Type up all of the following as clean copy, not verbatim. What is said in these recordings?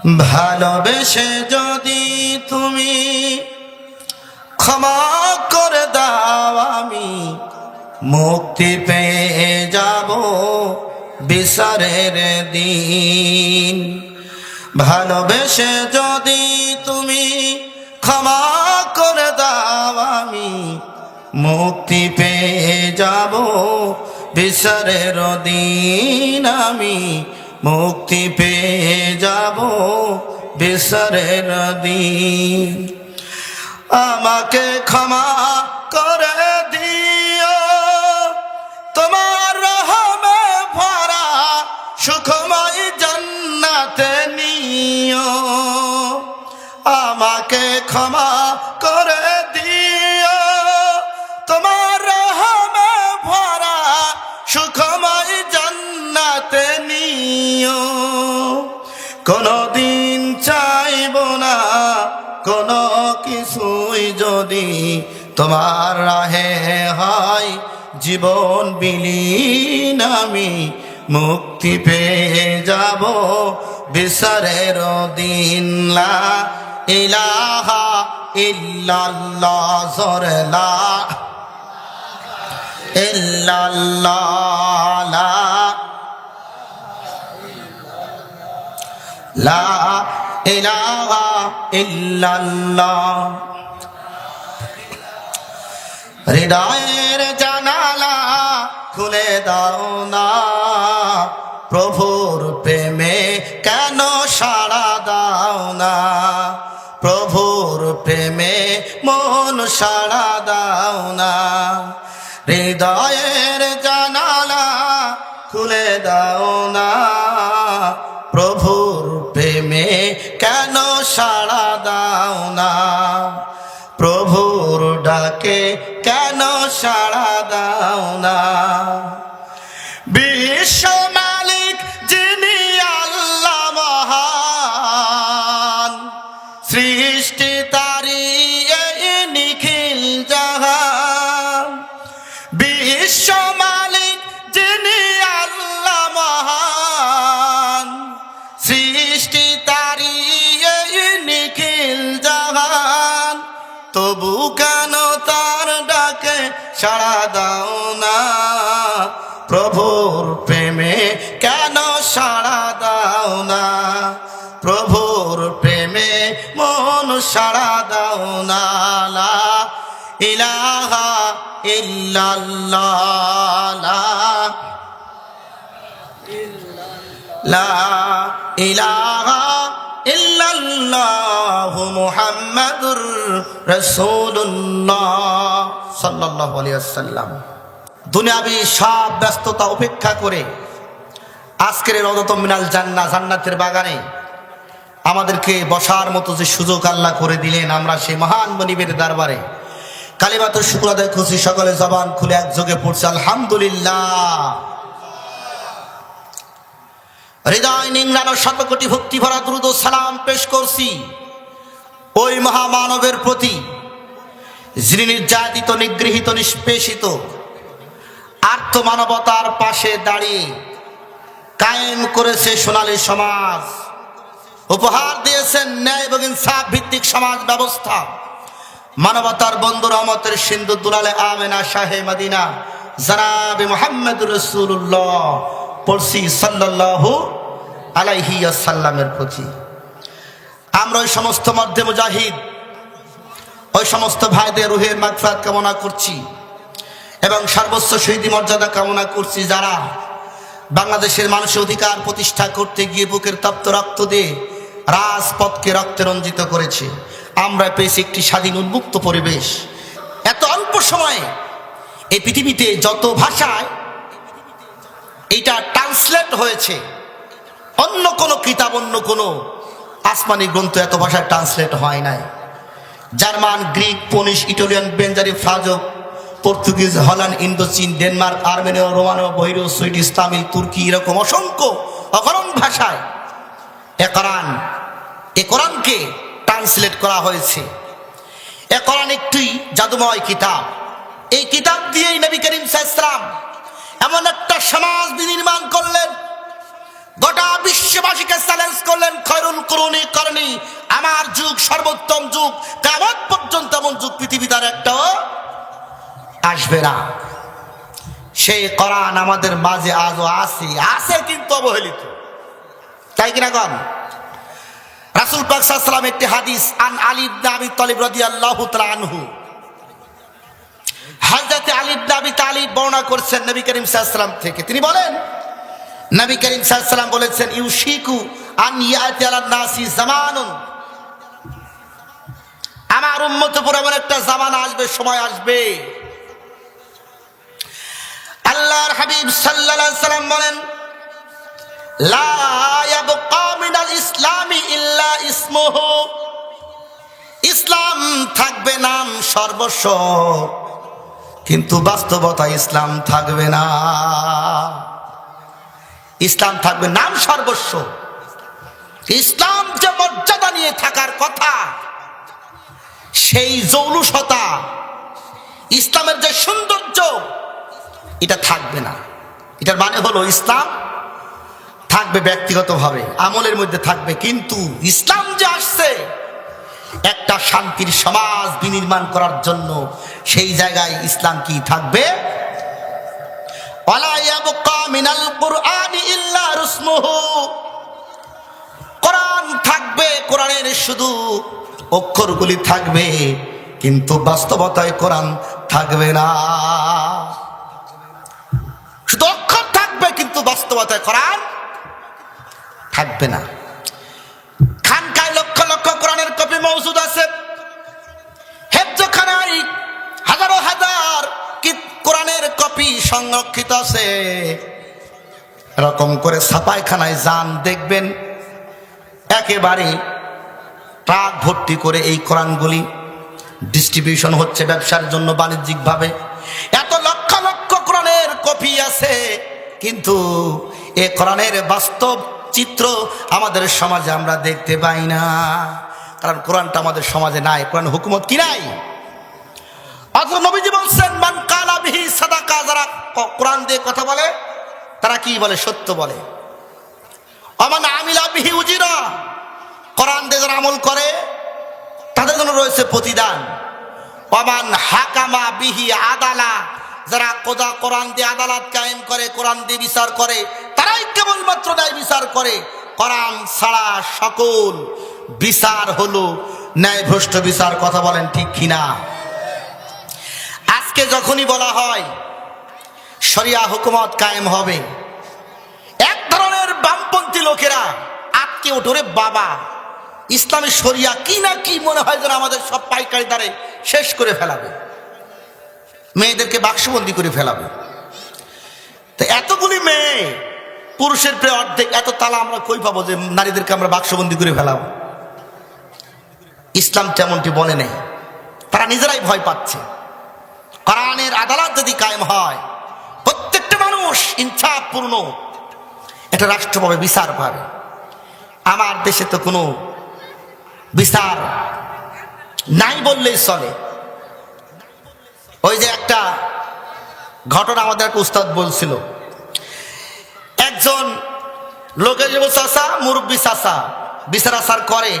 ভালোবেসে যদি তুমি ক্ষমা করে দাও, আমি মুক্তি পেয়ে যাব বিচারের দিন। ভালোবেসে যদি তুমি ক্ষমা করে দাও, আমি মুক্তি পেয়ে যাব বিচারের দিন। আমি মুক্তি পেয়ে যাব বিচারের দিন। আমাকে ক্ষমা করে দিও, তোমার রহমে ভরা সুখময় জান্নাতে নিও। আমাকে ক্ষমা করে দিও, তোমার রহমে ভরা সুখময় জান্নাতে নিও। কোনদিন চাইব না কোনো কিছুই, যদি তোমার রাহে হয় জীবন বিলীন। আমি মুক্তি পেয়ে যাব বিচারের দিন। লা ইলাহা ইল্লাল্লাহ, জোরে লা ইল্লাল্লাহ, লা ইলাহা ইল্লাল্লাহ। হৃদয়ের জানালা খুলে দাও না, প্রভুর প্রেমে কেন সাড়া দাও না। প্রভুর প্রেমে মন সাড়া দাও না। হৃদয়ের জানালা খুলে দাও না, প্রভুর প্রেমে কেন সাড়া দাও না। প্রভুর ডাকে কেন সাড়া দাও না। বিশ্ব মালিক যিনি আল্লাহ মহান, সৃষ্টি তারি এই নিখিল জাহান। বিশ্ব মালিক যিনি আল্লাহ মহান, সৃষ্টি তারি এই নিখিল জাহান। তবু কেন তার ডাকে সাড়া দাও না। প্রভুর প্রেমে কেন সাড়া দাও না। প্রভুর প্রেমে মন সাড়া দাও না। লা ইলাহা ইল্লাল্লাহ, লা ইলাহা ইল্লাল্লাহ মুহাম্মাদুর রাসূলুল্লাহ সাল্লাল্লাহু আলাইহি ওয়াসাল্লাম। দুনিয়াবি সব ব্যস্ততা উপেক্ষা করে আজকের রওদাতুম মিনাল জান্নাহ, জান্নাতের বাগানে আমাদেরকে বসার মতো যে সুযোগ আল্লাহ করে দিলেন, আমরা সেই মহান মনিবের দরবারে কালিমাতুশ শুকর আদায় করছি। সকলে জবান খুলে একযোগে পড়ছে আলহামদুলিল্লাহ। হৃদয় নিংড়ানো শতকোটি ভক্তি ভরা দুরূদ ও সালাম পেশ করছি ওই মহামানবের প্রতি, যিনি নির্যাতিত, নিগৃহীত, নিষ্পেষিত আর্ত মানবতার পাশে দাঁড়িয়ে কায়েম করেছে সোনালী সমাজ, উপহার দিয়েছেন ন্যায় এবং ইনসাফ ভিত্তিক সমাজ ব্যবস্থা। মানবতার বন্ধু, রহমতের সিন্ধু, দুলালে আমেনা শাহে মদিনা জনাবে মুহাম্মদুর রাসূলুল্লাহ পড়ছি সাল্লাল্লাহু আলাইহি ওয়াসাল্লামের প্রতি। আমরা ওই সমস্ত মধ্যে মুজাহিদ, ওই সমস্ত ভাইদের রুহের মাগফিরাত কামনা করছি এবং সর্বোচ্চ শহীদি মর্যাদা কামনা করছি, যারা বাংলাদেশের মানুষের অধিকার প্রতিষ্ঠা করতে গিয়ে বুকের তপ্ত রক্ত দিয়ে রাজপথকে রক্তে রঞ্জিত করেছে। আমরা পেয়েছি একটি স্বাধীন উন্মুক্ত পরিবেশ। এত অল্প সময়ে এই পৃথিবীতে যত ভাষায় এটা ট্রান্সলেট হয়েছে, অন্য কোনো কিতাব, অন্য কোনো আসমানি গ্রন্থ এত ভাষায় ট্রান্সলেট হয় নাই। জার্মান, গ্রিক, পোনিশ, ইটালিয়ান, বেঞ্জারি, ফ্রান্স, পর্তুগিজ, হল্যান্ড, ইন্দো, চীন, ডেনমার্ক, আর্মেনীয়, রোমানো, বহিরো, সুইডিশ, তামিল, তুর্কি, এরকম অসংখ্য অগণন ভাষায় এ কোরআনকে ট্রান্সলেট করা হয়েছে। এ কোরআন একটি জাদুময় কিতাব। এই কিতাব দিয়েই নবী করিম সাল্লাল্লাহু আলাইহি ওয়াসাল্লাম এমন একটা সমাজ বিনির্মাণ করলেন, গোটা বিশ্ববাসীকে চ্যালেঞ্জ করলেন, খয়রুল কুরুনি করনি, আমার যুগ সর্বোত্তম যুগ, কিয়ামত পর্যন্ত এমন যুগ পৃথিবীতে আর একটাও আসবে না। সেই কোরআন আমাদের মাঝে আজও আছে কিন্তু অবহেলিত, তাই কিনা গণ? রাসূল পাক সাল্লাল্লাহু আলাইহি ওয়াসাল্লাম একটি হাদিস, আন আলী ইবনে আবি তালিব রাদিয়াল্লাহু তাআলা আনহু, হযরত আলী ইবনে আবি তালিব বর্ণনা করছেন নবী করিম সাল্লাল্লাহু আলাইহি ওয়াসাল্লাম থেকে। তিনি বলেন, নবী করিম সাল্লাল্লাহু আলাইহি ওয়াসাল্লাম বলেছেন, ইউশিকু আন ইয়াতি আলান নাসি জামানুন, আমার উম্মতের উপর এমন একটা জামানা আসবে, সময় আসবে, আল্লাহর হাবিব সাল্লাল্লাহু আলাইহি ওয়াসাল্লাম বলেন, লা ইয়াবকা মিনাল ইসলামি ইল্লা ইসমুহু, ইসলাম থাকবে নাম সর্বস্ব, কিন্তু বাস্তবতা ইসলাম থাকবে না। ইসলাম থাকবে নাম সর্বস্ব, ইসলাম যে মর্যাদা নিয়ে থাকার কথা, সেই জৌলুসতা, ইসলামের যে সৌন্দর্য, এটা থাকবে না। এটার মানে হলো ইসলাম থাকবে ব্যক্তিগতভাবে, আমলের মধ্যে থাকবে, কিন্তু ইসলাম যে আসছে একটা শান্তির সমাজ বিনির্মাণ করার জন্য, সেই জায়গায় ইসলাম কি থাকবে? ওয়ালা ইয়াবকা মিনাল কুরআনি ইল্লা রুসমুহু, কোরআন থাকবে, কোরআনের শুধু অক্ষরগুলি থাকবে, কিন্তু বাস্তবতায় কোরআন থাকবে না। শুধু অক্ষর থাকবে, কিন্তু বাস্তবতায় কোরআন থাকবে না। খানকায় লক্ষ লক্ষ কোরআনের কপি মওজুদ আছে, হেফজখানায় হাজারো হাজার কোরআনের কপি সংরক্ষিত আছে। এরকম করে ছাপাইখানায় যান, দেখবেন একেবারে ট্রাক ভর্তি করে এই কোরআনগুলি ডিস্ট্রিবিউশন হচ্ছে ব্যবসার জন্য, বাণিজ্যিকভাবে। এত লক্ষ লক্ষ কোরআনের কপি আছে, কিন্তু এ কোরআনের বাস্তব চিত্র আমাদের সমাজে আমরা দেখতে পাই না, কারণ কোরআনটা আমাদের সমাজে নাই, কোরআন হুকুমত কি নাই। অথচ নবীজি বলছেন, মান কালা বিহি সাদাকা, যারা কোরআন দিয়ে কথা বলে তারা কি বলে? সত্য বলে। আমান আমিলা বিহি উজিরা, কোরআন দিয়ে যারা আমল করে তাদের জন্য রয়েছে প্রতিদান। আমান হাকামা বিহি আদালা, যারা কোরআন দিয়ে আদালত কায়েম করে, কোরআন দিয়ে বিচার করে, তারাই কেবলমাত্র ন্যায় বিচার করে। কোরআন ছাড়া সকল বিচার হলো ন্যায় ভ্রষ্ট বিচার। কথা বলেন ঠিক কিনা? আজকে যখনই বলা হয় শরিয়া হুকুমত কায়েম হবে, এক ধরনের বামপন্থী লোকেরা আটকে ওঠে, বাবা ইসলামী শরিয়া কি না কি মনে হয় যেন আমাদের সব পাইকারি দ্বারে শেষ করে ফেলাবে, মেয়েদেরকে বাক্সবন্দি করে ফেলাবে। তো এতগুলি মেয়ে, পুরুষের প্রায় অর্ধেক, এত তালা আমরা কই পাবো যে নারীদেরকে আমরা বাক্সবন্দি করে ফেলাবো? ইসলাম তেমনটি বলে নেই, তারা নিজেরাই ভয় পাচ্ছে। কোরআনের আদালত যদি কায়েম হয়, প্রত্যেকটা মানুষ ইনসাফপূর্ণ একটা রাষ্ট্র পাবে, বিচার পাবে। আমার দেশে তো কোনো বিচার নাই বললেই চলে। ওই যে একটা ঘটনা আমাদের একটা উস্তাদ বলছিল, একজন লোকের চাচা, মুরব্বী চাচা বিচার আচার করে,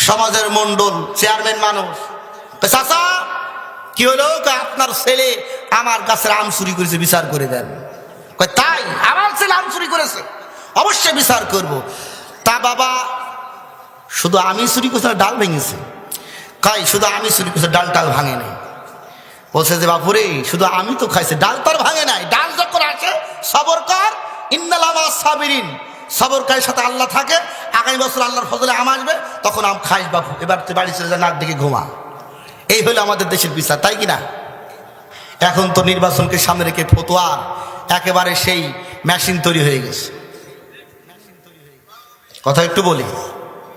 সমাজের মন্ডল চেয়ারম্যান মানুষ। চাচা কি হলো? আপনার ছেলে আমার গাছের আম চুরি করেছে, বিচার করে দেন। তাই? আমার ছেলে আম চুরি করেছে, অবশ্যই বিচার করব। তা বাবা, শুধু আমি চুরি করছি, ডাল ভেঙেছে? কয় শুধু আমি চুরি করছি, ডাল টাল ভাঙে নাই। বলছে যে বাপুরে, শুধু আমি তো খাইছি, ডাল তার ভাঙে নাই। ডাল যখন আসে সবর কর, ইন্নাল আমা সাবিরিন, সবরকারীর সাথে আল্লাহ থাকে। আগামী বছর আল্লাহর ফজলে আম আসবে, তখন আম খাইস বাপু, এবার তুই বাড়ি চলে যা, নাক দিকে ঘুমা। এই হলো আমাদের দেশের বিচার, তাই কিনা? এখন তো নির্বাচনকে সামনে রেখে ফতোয়া একেবারে সেই মেশিন তৈরি হয়ে গেছে। কথা একটু বলি,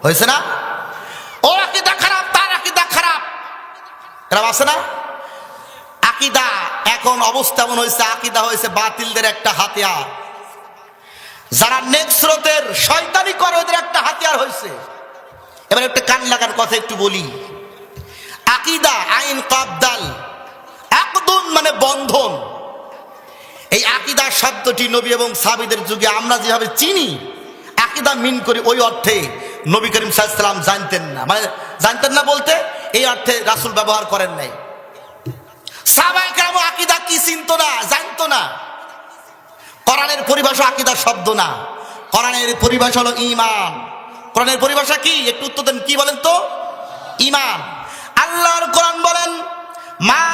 হয়েছে না? ও আকীদা খারাপ, তার আকীদা খারাপ, এরা আছে না? আকীদা এখন অবস্থা এমন হয়েছে, আকীদা হয়েছে বাতিলদের একটা হাতিয়ার। যারা নেক্সরতের শয়তানি করে, ওদের একটা হাতিয়ার হয়েছে। এবার একটা কান লাগার কথা একটু বলি। আকীদা আইন কাবদাল, আকদুন মানে বন্ধন। এই আকীদা শব্দটি নবী এবং সাহাবীদের যুগে আমরা যেভাবে চিনি, আকীদা মিন করি ওই অর্থে নবী করিম সাল্লাল্লাহু আলাইহি সাল্লাম জানতেন না, মানে জানতেন না বলতে এই অর্থে রাসূল ব্যবহার করেন নাই। সাহাবায়ে কেরাম আকীদা কি চিনতো না, জানতো না। কোরআনের পরিভাষা আকীদা শব্দ না, কোরআনের পরিভাষা হলো ঈমান। কোরআনের পরিভাষা কি একটু উত্তর দেন, কি বলেন তো? ঈমান। আল্লাহর কোরআন বলেন মা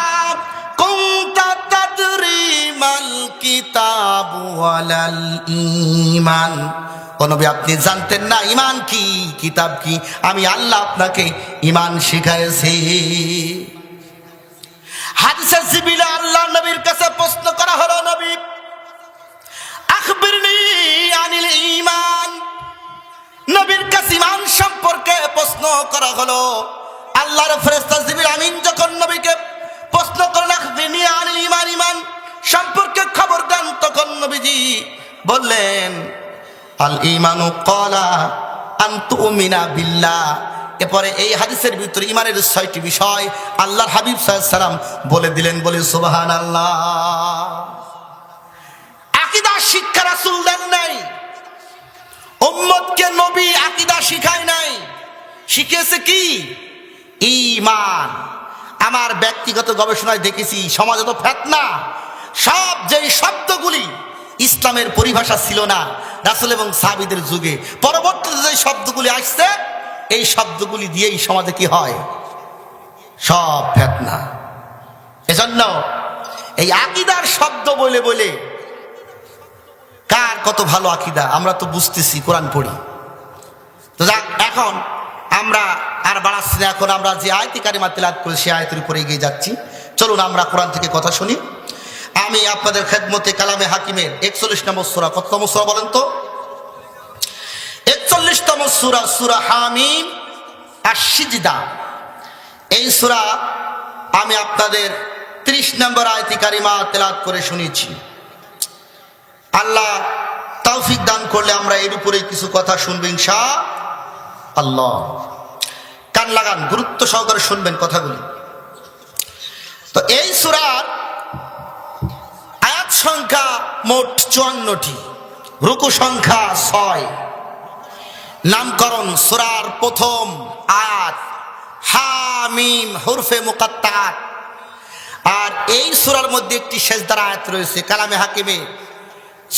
কুনতা তাদরি মাল কিতাবু ওয়ালাল ঈমান। ও নবী আপনি জানতেন না ঈমান কি, কিতাব কি? আমি আল্লাহ আপনাকে ঈমান শিখাইছি। হাদিসে জিবরিলে আল্লাহ নবীর কাছে প্রশ্ন করা হলো, নবী আখবিরনি আনিল ঈমান। নবীর কাছে ঈমান সম্পর্কে প্রশ্ন করা হলো। আল্লাহর ফেরেশতা জিবরিল আমিন যখন নবীকে প্রশ্ন করলেন আখবিরনি আনিল ঈমান, ঈমান সম্পর্কে খবর দেন, তখন নবীজি বললেন আল ঈমানু ক্বালা আন তুমিনা বিল্লাহ। এরপরে এই হাদিসের ভিতরে ঈমানের ৬টি বিষয় আল্লাহর হাবিব সাল্লাল্লাহু আলাইহি সাল্লাম বলে দিলেন, বলে সুবহানাল্লাহ। আকীদা শিক্ষা রাসূল দেন নাই, উম্মতকে নবী আকীদা শিখায় নাই, শিখিয়েছে কি? ঈমান। আমার ব্যক্তিগত গবেষণায় দেখেছি সমাজে তো ফিতনা, সব যেই শব্দগুলি ইসলামের পরিভাষা ছিল না রাসূল এবং সাহাবীদের যুগে, পরবর্তীতে যে শব্দগুলি আসছে এই শব্দগুলি দিয়েই সমাজে কি হয়? সব ফিতনা। এজন্য এই আকীদার শব্দ বলে বলে কার কত ভালো আকীদা আমরা তো বুঝতেছি, কোরআন পড়ি তো। যাক, এখন আমরা আর বাড়াচ্ছি না, এখন আমরা যে আয়াতে কারিমা তেলাওয়াত করে সেই আয়াতের উপরে এগিয়ে যাচ্ছি। চলুন আমরা কোরআন থেকে কথা শুনি। আমি আপনাদের খেদমতে কালামে হাকিমের ৪১ নম্বর সূরা, কততম সূরা বলেন তো? ৪১তম সূরা, সূরা হামিম আশ-সিজদা। এই সূরা আমি আপনাদের ৩০ নম্বর আয়াতে কারিমা তেলাওয়াত করে শুনিয়েছি। আল্লাহ তৌফিক দান করলে আমরা এর উপরে কিছু কথা শুনবো ইনশাআল্লাহ। কান লাগান, গুরুত্ব সহকারে শুনবেন কথাগুলি। তো এই সূরার আয়াত সংখ্যা মোট ৫৪টি, রুকু সংখ্যা ৬। নামকরণ সূরার প্রথম আয়াত হামিম হরফে মুকাত্তাআত। আর এই সূরার মধ্যে একটি সেজদার আয়াত রয়েছে। কালামে হাকিমে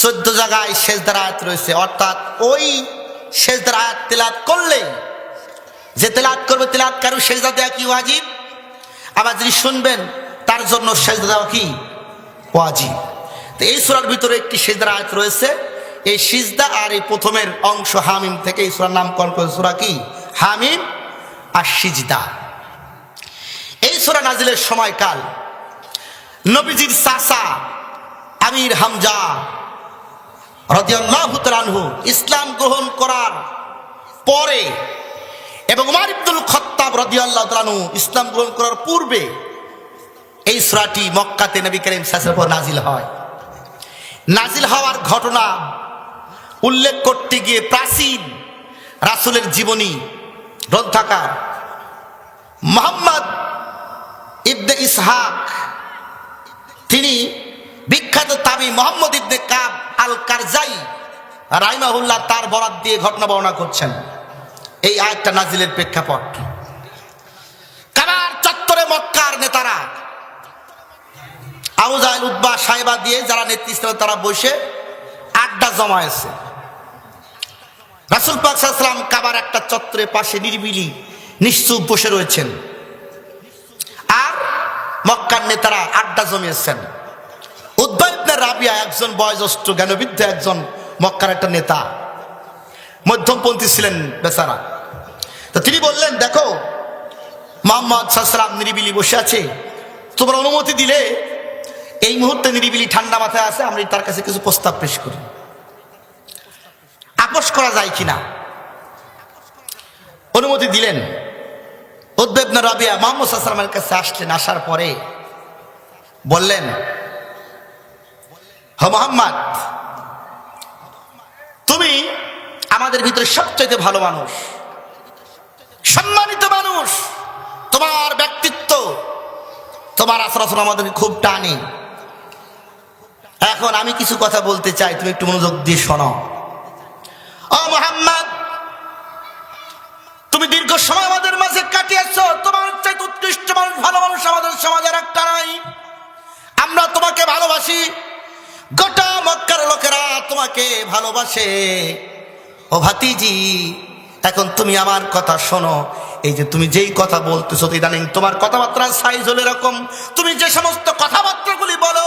১৪ জায়গায় সেজদার আয়াত রয়েছে, অর্থাৎ ওই সেজদার আয়াত তেলাওয়াত করলে যে তেলাওয়াত করবে তেলাওয়াতকারী সেজদা দেওয়া কি ওয়াজিব, আবার যিনি শুনবেন তার জন্য সেজদা দেওয়া কি ওয়াজিব। তো এই সূরার ভিতরে একটি সেজদার আয়াত রয়েছে। এই সিজদা আর এই প্রথমের অংশ হামিম থেকে এই সূরার নামকরণ করে সূরা কি হামিম আশ-সিজদা। এই সূরা নাজিলের সময়কাল নবীজির চাচা আমির হামজা রাদিয়াল্লাহু তাআলা আনহু ইসলাম গ্রহণ করার পরে এবং উমর ইবনুল খাত্তাব রাদিয়াল্লাহু তাআলা আনহু ইসলাম গ্রহণ করার পূর্বে এই সূরাটি মক্কাতে নবী করিম সাল্লাল্লাহু আলাইহি ওয়াসাল্লামের উপর নাজিল হয়। নাজিল হওয়ার ঘটনা উল্লেখ করতে গিয়ে প্রাচীন রাসূলের জীবনী গ্রন্থকার মুহাম্মদ ইবনে ইসহাক, তিনি বিখ্যাত তাবি মুহাম্মদ ইবনে কাব আল কারজাই রাহিমাহুল্লাহ তার বরাত দিয়ে ঘটনা বর্ণনা করছেন। এই আয়াতটা নাজিলের প্রেক্ষাপট, কাবার চত্বরে মক্কার নেতারা আবু জাহেল, উতবা, সাইবা দিয়ে যারা নেতৃত্ব তারা বসে আড্ডা জমায়েছে। রাসূল পাক সাল্লাল্লাহু আলাইহি ওয়াসাল্লাম কাবার একটা চত্বরের পাশে নিরিবিলি নিশ্চুপ বসে রয়েছেন, আর মক্কার নেতারা আড্ডা জমিয়েছেন। উতবা ইবনে রাবিয়া একজন বয়োজ্যেষ্ঠ জ্ঞানবৃদ্ধ একজন মক্কার একটা নেতা, মধ্যমপন্থী ছিলেন বেচারা। তো তিনি বললেন, দেখো মুহাম্মদ সাল্লাল্লাহু আলাইহি ওয়াসাল্লাম নিরিবিলি বসে আছে, তোমরা অনুমতি দিলে এই মুহূর্তে নিরিবিলি ঠান্ডা মাথায় আছে, আমরা তার কাছে কিছু প্রস্তাব পেশ করি, আপোষ করা যায় কিনা। অনুমতি দিলেন। উতবা ইবনে রাবিয়া মুহাম্মদ সাল্লাল্লাহু আলাইহি ওয়াসাল্লামের কাছে আসলেন। আসার পরে বললেন, হে মুহাম্মদ, তুমি আমাদের ভিতরে সবচেয়ে ভালো মানুষ, সম্মানিত মানুষ, তোমার ব্যক্তিত্ব, তোমার আচরণ আমাদেরকে খুব টানে। এখন আমি কিছু কথা বলতে চাই, তুমি একটু মনোযোগ দিয়ে শোনো। ও মুহাম্মদ, তুমি দীর্ঘ সময় আমাদের মাঝে কাটিয়েছো, তোমার চাইতে উৎকৃষ্ট মানুষ, ভালো মানুষ আমাদের সমাজের একটা নাই। আমরা তোমাকে ভালোবাসি, গোটা মক্কার লোকেরা তোমাকে ভালোবাসে। ও ভাতিজি, এখন তুমি আমার কথা শোনো। এই যে তুমি যেই কথা বলতেছো, ইদানিং তোমার কথাবার্তার সাইজ হলো এরকম, তুমি যে সমস্ত কথাবার্তাগুলি বলো,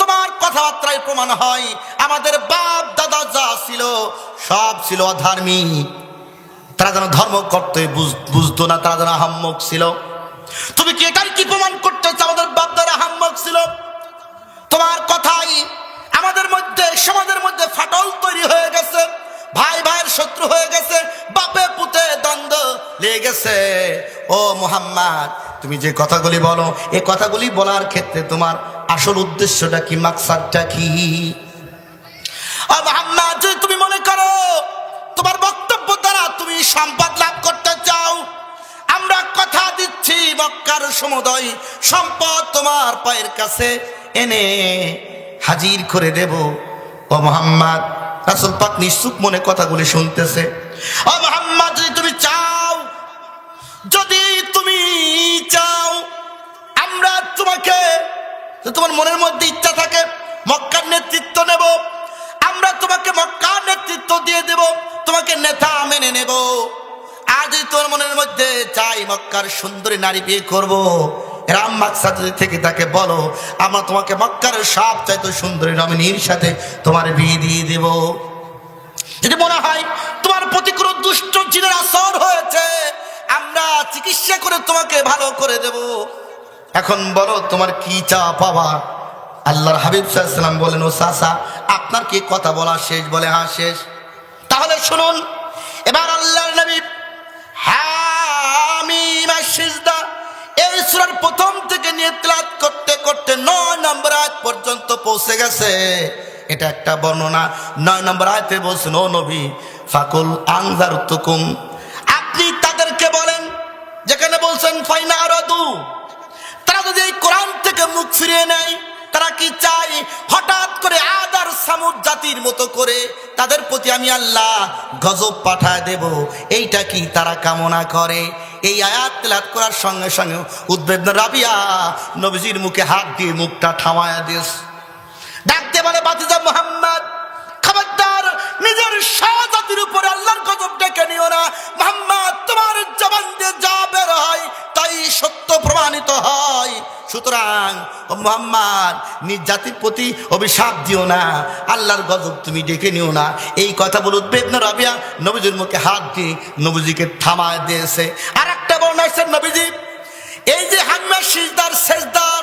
তোমার কথাবার্তায় প্রমাণ হয় আমাদের বাপ দাদা যা ছিল সব ছিল অধার্মিক। তারা যেন ধর্ম করতে বুঝতো না, তারা যেন আহাম্মক ছিল। তুমি কি এটার কি প্রমাণ করতে চাও আমাদের বাপ দাদা আহাম্মক ছিল? তোমার কথাই আমাদের মধ্যে, সমাজের মধ্যে ফাটল তৈরি হয়ে গেছে, ভাই ভাইয়ের শত্রু হয়ে গেছে, বাপে পুতে দ্বন্দ্ব লেগে গেছে। ও মুহাম্মদ, তুমি যে কথাগুলি বলো, এই কথাগুলি বলার ক্ষেত্রে তোমার আসল উদ্দেশ্যটা কি, মাকসাদটা কি? ও মুহাম্মদ, যদি তুমি মনে করো তোমার বক্তব্য দ্বারা তুমি সম্পদ লাভ করতে চাও, আমরা কথা দিচ্ছি মক্কার সমুদয় সম্পদ তোমার পায়ের কাছে এনে হাজির করে দেব। ও মুহাম্মদ, রাসূল পাক নিশ্চুপ মনে কথাগুলি শুনতেছে। ও মুহাম্মদ, যদি তুমি চাও, যদি তুমি চাও আমরা তোমাকে, তোমার মনের মধ্যে ইচ্ছা থাকে মক্কার নেতৃত্ব নেব, আমরা তোমাকে মক্কার নেতৃত্ব দিয়ে দেব, তোমাকে নেতা মেনে নেব। আর যদি তোমার মনের মধ্যে চাই মক্কার সুন্দরী নারী বিয়ে করব, এরম মাকসাদ যদি থেকে তাকে বলো, আমরা তোমাকে মক্কার সব চাইতে সুন্দরী রমণীর সাথে তোমার বিয়ে দিয়ে দেব। যদি মনে হয় তোমার প্রতি কোনো দুষ্ট জিনের আসর হয়েছে, আমরা চিকিৎসা করে তোমাকে ভালো করে দেব। এখন বলো তোমার কি চাওয়া পাওয়া? আল্লাহর হাবিব সাল্লাল্লাহু আলাইহি ওয়াসাল্লাম বলেন, ও চাচা, আপনার কি কথা বলা শেষ? বলে হ্যাঁ শেষ। তাহলে শুনুন, এবার আল্লাহর নবী হামিম আশ-সিজদা এই সূরার প্রথম থেকে নিয়ে তেলাওয়াত করতে করতে 9 নম্বর আয়াত পর্যন্ত পৌঁছে গেছে। এটা একটা বর্ণনা। 9 নম্বর আয়াতে বলছেন, ও নবী, ফাকুল আনজারতুকুম, আপনি তাদেরকে বলেন, যেখানে বলছেন ফাইনা আরাদু, তারা যদি এই কোরআন থেকে মুখ ফিরিয়ে নেয়, তারা কি চাই হঠাৎ করে আদ আর সামুদ জাতির মতো করে তাদের প্রতি আমি আল্লাহ গজব পাঠায় দেব, এইটা কি তারা কামনা করে? এই আয়াত তেলাওয়াত করার সঙ্গে সঙ্গে উদ্বেগ রাবিয়া নবীজির মুখে হাত দিয়ে মুখটা থামায়া দিয়েছে। ডাকতে বলে, বাতিজা মুহাম্মদ, খবরদার নিজের শাহজাতির উপরে আল্লাহর গজব ডেকে নিও না। মুহাম্মদ, তোমার জবান দিয়ে যা বের হয় তাই সত্য প্রমাণিত হয়। সুতরাং ও মুহাম্মদ, নিজ জাতির প্রতি অভিশাপ দিও না, আল্লাহর গজব তুমি ডেকে নিও না। এই কথা বলে উদ্বেগ রাবিয়া নবীজির মুখে হাত দিয়ে নবীজিকে থামায় দিয়েছে। আর একটা বর্ণনা আছে, নবীজি এই যে হামিমের সিজদার সেজদার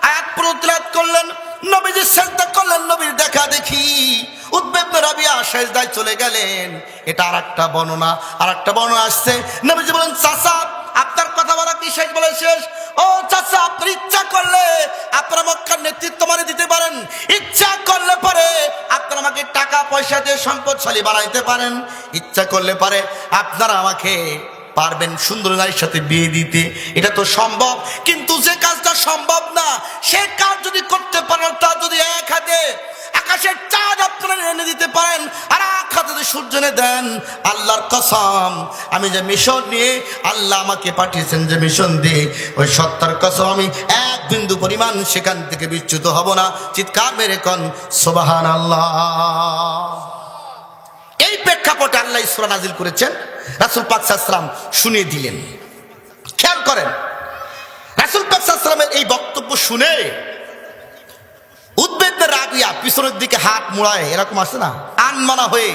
আয়াত পুরো তেলাওয়াত করলেন, নবীজি সেজদা করলেন, নবীর দেখা দেখি উদ্বেগ রাবিয়া সেজদায় চলে গেলেন। এটা আর একটা বর্ণনা। আর একটা বর্ণনা আসছে, নবীজি বলেন, চাচা, আপনার কথা বলা কি শেষ? বলে শেষ। ও চাচা, আপনার ইচ্ছা করলে আপনারা মক্কার নেতৃত্ব মানে দিতে পারেন, ইচ্ছা করলে পরে আপনারা আমাকে টাকা পয়সা দিয়ে সম্পদশালী বানাইতে পারেন, ইচ্ছা করলে পারে আপনারা আমাকে পারবেন সুন্দর নারীর সাথে বিয়ে দিতে, এটা তো সম্ভব। কিন্তু যে কাজটা সম্ভব না, সে কাজ যদি করতে পারেন, তা যদি এক হাতে আকাশের চাঁদ আপনারা এনে দিতে পারেন আর এক হাতে যদি সূর্য এনে দেন, আল্লাহর কসম, আমি যে মিশন নিয়ে আল্লাহ আমাকে পাঠিয়েছেন, যে মিশন দিয়ে, ওই সত্তার কসম, আমি এক বিন্দু পরিমাণ সেখান থেকে বিচ্যুত হব না। চিৎকার মেরে কন সুবহানাল্লাহ। এই প্রেক্ষাপটে আল্লাহ সূরা নাজিল করেছেন, রাসূল পাক সাল্লাল্লাহু আলাইহি ওয়াসাল্লাম শুনিয়ে দিলেন। খেয়াল করেন, রাসূল পাক সাল্লাল্লাহু আলাইহি ওয়াসাল্লামের এই বক্তব্য শুনে উদ্বেগ রাবিয়া পিছনের দিকে হাত মুড়ায়, এরকম আসে না, আনমানা হয়ে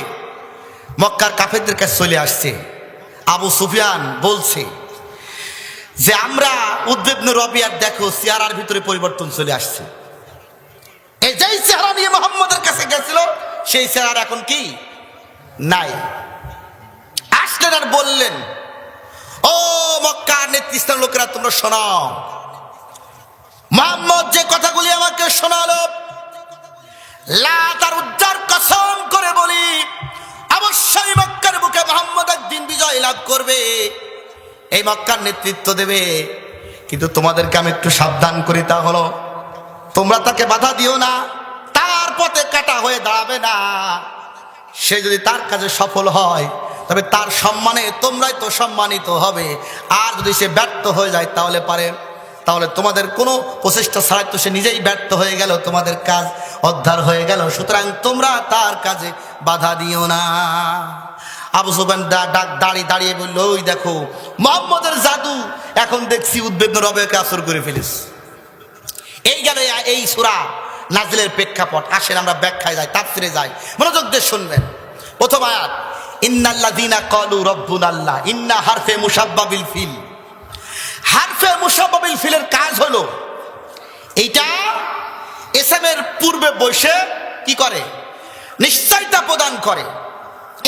মক্কার কাফেরদের কাছে চলে আসছে। আবু সুফিয়ান বলছে যে, আমরা উদ্বেগ রাবিয়ার দেখো চেহারার ভিতরে পরিবর্তন চলে আসছে। এই যেই চেহারা নিয়ে মুহাম্মদের কাছে গেছিল, সেই চেহারা এখন কি নাই। আসলেন আর বললেন, ও মক্কার নেতৃস্থানীয় লোকেরা, তোমরা শোনাও, মুহাম্মদ যে কথাগুলি আমাকে শোনালো, লাত আর উজ্জার কসম করে বলি, অবশ্যই মক্কার বুকে মুহাম্মদ একদিন বিজয় লাভ করবে, এই মক্কার নেতৃত্ব দেবে। কিন্তু তোমাদেরকে আমি একটু সাবধান করি, তা হলো তোমরা তাকে বাধা দিও না, তার পথে কাটা হয়ে দাঁড়াবে না। সে যদি তার কাজে সফল হয় তবে তার সম্মানে তোমরাই তো সম্মানিত হবে। আর যদি সে ব্যর্থ হয়ে যায় তাহলে তোমাদের কোনো প্রচেষ্টা ছাড়াই তো সে নিজেই ব্যর্থ হয়ে গেল, তোমাদের কাজ উদ্ধার হয়ে গেল। সুতরাং তোমরা তার কাজে বাধা দিও না। আবু সুফিয়ান দাঁড়িয়ে বলল, ওই দেখো মুহাম্মদের জাদু এখন দেখছি উদ্বেগ রবেকে আসর করে ফেলিস। এই গেল এই সূরা নাজিলের প্রেক্ষাপট। আসেন আমরা ব্যাখ্যায় যাই, তাফসিরে যাই, মনোযোগ দিয়ে শুনবেন। প্রথম আয়াত, ইন্নাল্লাযীনা ক্বালু রাব্বুনাল্লাহ। ইন্না হারফে মুশাব্বাবিল ফিল। হারফে মুশাব্বাবিল ফিলের কাজ হলো এইটা ইসমের পূর্বে বসে কি করে, নিশ্চয়তা প্রদান করে।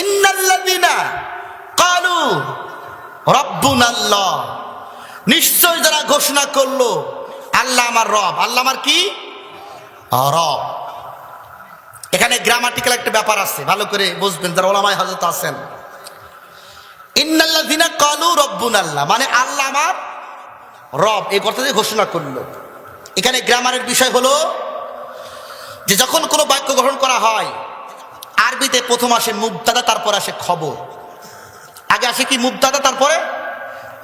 ইন্নাল্লাযীনা ক্বালু রাব্বুনাল্লাহ, নিশ্চয় যারা ঘোষণা করলো আল্লাহ আমার রব। আল্লাহ আমার কি রব। এখানে গ্রামাটিক্যাল একটা ব্যাপার আছে, ভালো করে বুঝবেন যারা ওলামায়ে হযরত আছেন। ইন্নাল্লাযীনা ক্বালু রাব্বুনাল্লাহ মানে আল্লাহ আমার রব, এই কথা দিয়ে ঘোষণা করলো। এখানে গ্রামারের বিষয় হলো যে যখন কোনো বাক্য গ্রহণ করা হয় আরবিতে প্রথম আসে মুবতাদা, তারপর আসে খবর। আগে আসে কি মুবতাদা, তারপরে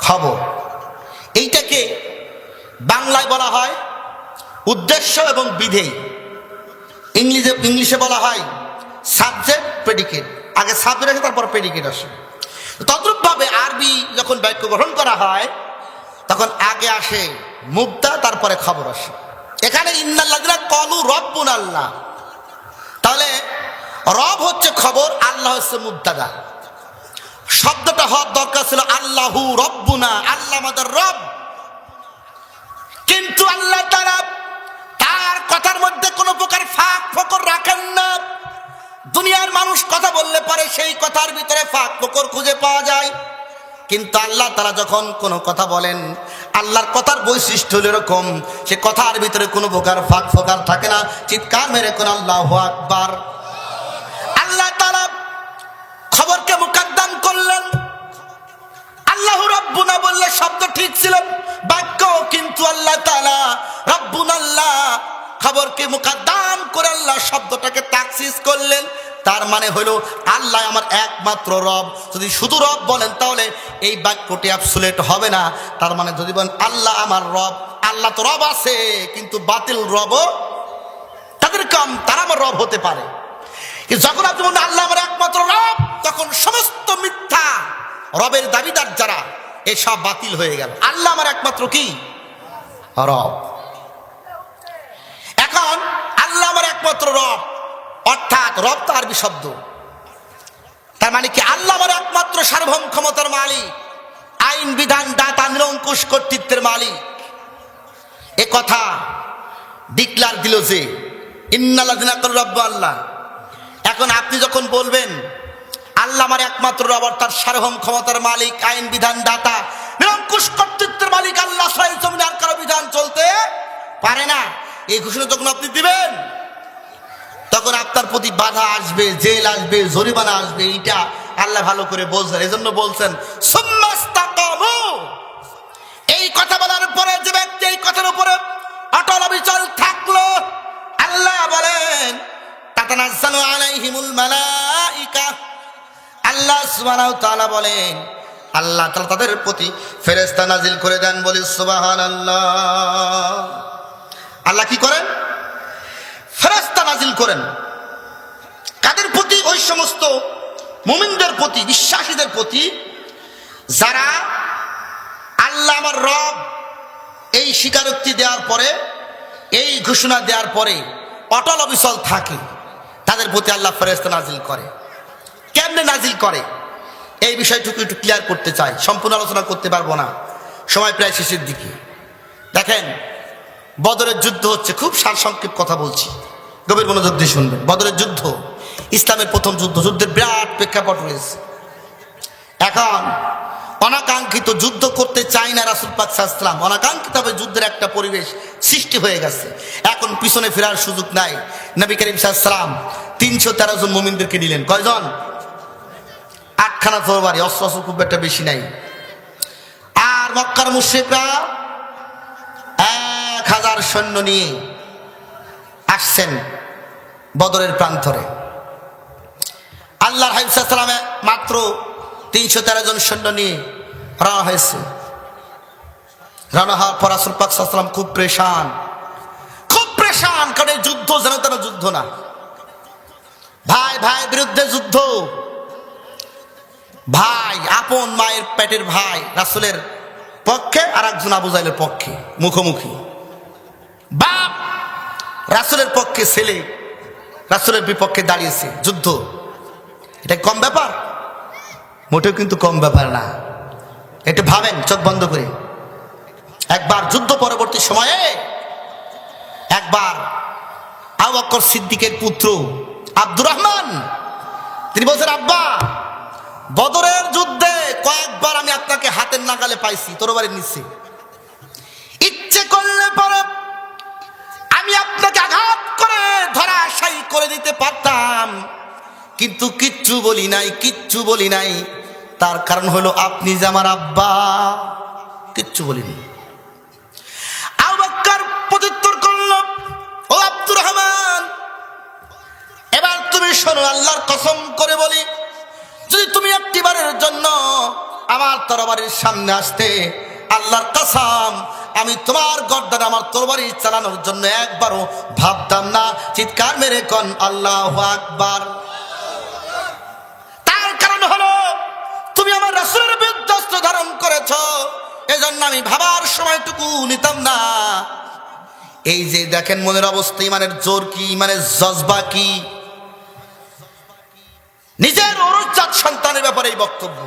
খবর। এইটাকে বাংলায় বলা হয় উদ্দেশ্য এবং বিধেয়। ইংলিশে বলা হয় সাবজেক্ট প্রেডিকেট। আগে সাবজেক্ট আসে তারপর প্রেডিকেট আসে। তদ্রূপ ভাবে আরবি যখন বাক্য গ্রহণ করা হয় তখন আগে আসে মুবতা, তারপরে খবর আসে। এখানে ইন্নাল্লাযীনা ক্বালু রাব্বুনাল্লাহ, তাহলে রব হচ্ছে খবর, আল্লাহ হচ্ছে মুবতাদা। শব্দটা হওয়ার দরকার ছিল আল্লাহু রব্বুনা, আল্লাহ আমাদের রব। কিন্তু আল্লাহ তাআলা তার কথার মধ্যে কোনো প্রকার ফাঁক ফোকর রাখেন না। দুনিয়ার মানুষ কথা বললে পারে সেই কথার ভিতরে ফাঁক ফোকর খুঁজে পাওয়া যায়, কিন্তু আল্লাহ তাআলা যখন কোনো কথা বলেন, আল্লাহর কথার বৈশিষ্ট্য হলো এরকম, সে কথার ভিতরে কোনো প্রকার ফাঁক ফোকর থাকে না। চিৎকার মেরে কোন আল্লাহু আকবার। আল্লাহ তাআলা খবরকে মুকদ্দম করলেন। আল্লাহু রাব্বুনা বললে শব্দ ঠিক ছিল বাক্য, কিন্তু আল্লাহ তাআলা রাব্বুনাল্লাহ খবরকে মুকদ্দম করে আল্লাহ শব্দটাকে তাখসিস করলেন। তার মানে হলো আল্লাহ আমার একমাত্র রব। যদি শুধু রব বলেন তাহলে এই বাক্যটি অ্যাবসলিউট হবে না। তার মানে যদি বলেন আল্লাহ আমার রব, আল্লাহ তো রব আছে কিন্তু বাতিল রবও তাদের কম, তারা আমার রব হতে পারে। যখন আপনি বলেন আল্লাহ আমার একমাত্র রব, তখন সমস্ত মিথ্যা রবের দাবিদার যারা এসব বাতিল হয়ে গেল। আল্লাহ আমার একমাত্র কি রব। এখন আল্লাহ আমার একমাত্র রব, অর্থাৎ রব তো আরবি শব্দ। তার মানে কি আল্লাহ আমার একমাত্র সার্বভৌম ক্ষমতার মালিক, আইন বিধান দাতা, নিরঙ্কুশ কর্তৃত্বের মালিক। এ কথা ডিক্লার দিল যে ইন্নাল্লাযীনা ক্বালু রাব্বুনাল্লাহ। এখন আপনি যখন বলবেন আল্লাহ আমার একমাত্র রব, অর্থাৎ সার্বভৌম ক্ষমতার মালিক, আইন বিধান দাতা, নিরঙ্কুশ কর্তৃত্বের মালিক, আল্লাহ ছাড়া এই জমিনে আর কারো বিধান চলতে পারে না, এই ঘোষণা যখন আপনি দিবেন তখন আপনার প্রতি বাধা আসবে, জেল আসবে, জরিমানা আসবে। এইটা আল্লাহ ভালো করে বলছেন। এজন্য বলছেন সুম্মাস্তাকামু। এই কথা বলার পরে যে ব্যক্তি এই কথার উপরে অটল অবিচল থাকলো, আল্লাহ বলেন তাতানাজ্জালু আলাইহিমুল মালাইকা। আল্লাহ সুবহানাহু ওয়া তাআলা বলেন আল্লাহ তাআলা তাদের প্রতি ফেরেশতা নাজিল করে দেন। বলি সুবহানাল্লাহ। আল্লাহ কি করেন? ফেরেশতা নাজিল করেন। কাদের প্রতি? ওই সমস্ত মুমিনদের প্রতি, বিশ্বাসীদের প্রতি যারা আল্লাহ আমার রব এই স্বীকারোক্তি দেওয়ার পরে, এই ঘোষণা দেওয়ার পরে অটল অবিচল থাকে, তাদের প্রতি আল্লাহ ফেরেশতা নাজিল করে। কেমনে নাজিল করে এই বিষয়টুকু একটু ক্লিয়ার করতে চাই। সম্পূর্ণ আলোচনা করতে পারবো না, সময় প্রায় শেষের দিকে। দেখেন বদরের যুদ্ধ হচ্ছে, খুব সারসংক্ষেপ কথা বলছি, গভীর মনোযোগ দিয়ে শুনবেন। বদরের যুদ্ধ ইসলামের প্রথম যুদ্ধ, যুদ্ধের বিরাট প্রেক্ষাপট রয়েছে। এখন অনাকাঙ্ক্ষিত যুদ্ধ করতে চাই না রাসূল পাক সাল্লাল্লাহু আলাইহি ওয়াসাল্লাম, অনাকাঙ্ক্ষিতভাবে যুদ্ধের একটা পরিবেশ সৃষ্টি হয়ে গেছে। এখন পিছনে ফেরার সুযোগ নাই। নবী করিম সাল্লাল্লাহু আলাইহি ওয়াসাল্লাম 313 জন মুমিনদেরকে নিলেন। কয়জন? 8খানা তরবারি, অস্ত্র খুব একটা বেশি নাই। আর মক্কার মুশরিকরা 1000 সৈন্য নিয়ে আসছেন বদরের প্রান্তরে। আল্লাহর হাবিব সাল্লাল্লাহু আলাইহি ওয়াসাল্লাম মাত্র 313 জন সৈন্য নিয়ে রওনা হয়েছে। রওনা হওয়ার পর রাসূল পাক সাল্লাল্লাহু আলাইহি ওয়াসাল্লাম খুব প্রেশান, কারণ এই যুদ্ধ যেন তেন যুদ্ধ না, ভাই ভাই বিরুদ্ধে যুদ্ধ। ভাই আপন মায়ের পেটের ভাই রাসূলের পক্ষে আর একজন আবু জাহেলের পক্ষে মুখোমুখি। বাপ রাসূলের পক্ষে, ছেলে রাসূলের বিপক্ষে দাঁড়িয়েছে, যুদ্ধ। এটা কম ব্যাপার? মোটেও কিন্তু কম ব্যাপার না। এটা ভাবেন চোখ বন্ধ করে। একবার যুদ্ধ পরবর্তী সময়ে একবার আবু বকর সিদ্দিকের পুত্র আব্দুর রহমান তিনি বলছেন, আব্বা বদরের যুদ্ধে কয়েকবার আমি আপনাকে হাতের নাগালে পাইছি, তরবারির নিচে। ইচ্ছে করলে পরে আমি আপনাকে আঘাত করে ধরাশায়ী করে দিতে পারতাম, কিন্তু কিচ্ছু বলি নাই। তার কারণ হলো আপনি যে আমার আব্বা। কিচ্ছু বলিনি। আবু বকর প্রত্যুত্তর করল, ও আব্দুর রহমান, এবার তুমি শোনো, আল্লাহর কসম করে বলি, যদি তুমি একটিবারের জন্য আমার তরবারির সামনে আসতে, আল্লাহর কসম আমি তোমার গর্দানে আমার তরবারি চালানোর জন্য একবারও ভাবতাম না। চিৎকার মেরে কোন আল্লাহু আকবার। তার কারণ হলো তুমি আমার রাসূলের বিরুদ্ধে অস্ত্র ধারণ করেছো, এজন্য আমি ভাবার সময়টুকু নিতাম না। এই যে দেখেন মনের অবস্থা, ইমানের জোর কি, ইমানের জজবা কি। নিজের ঔরসজাত সন্তানের ব্যাপারে এই বক্তব্য।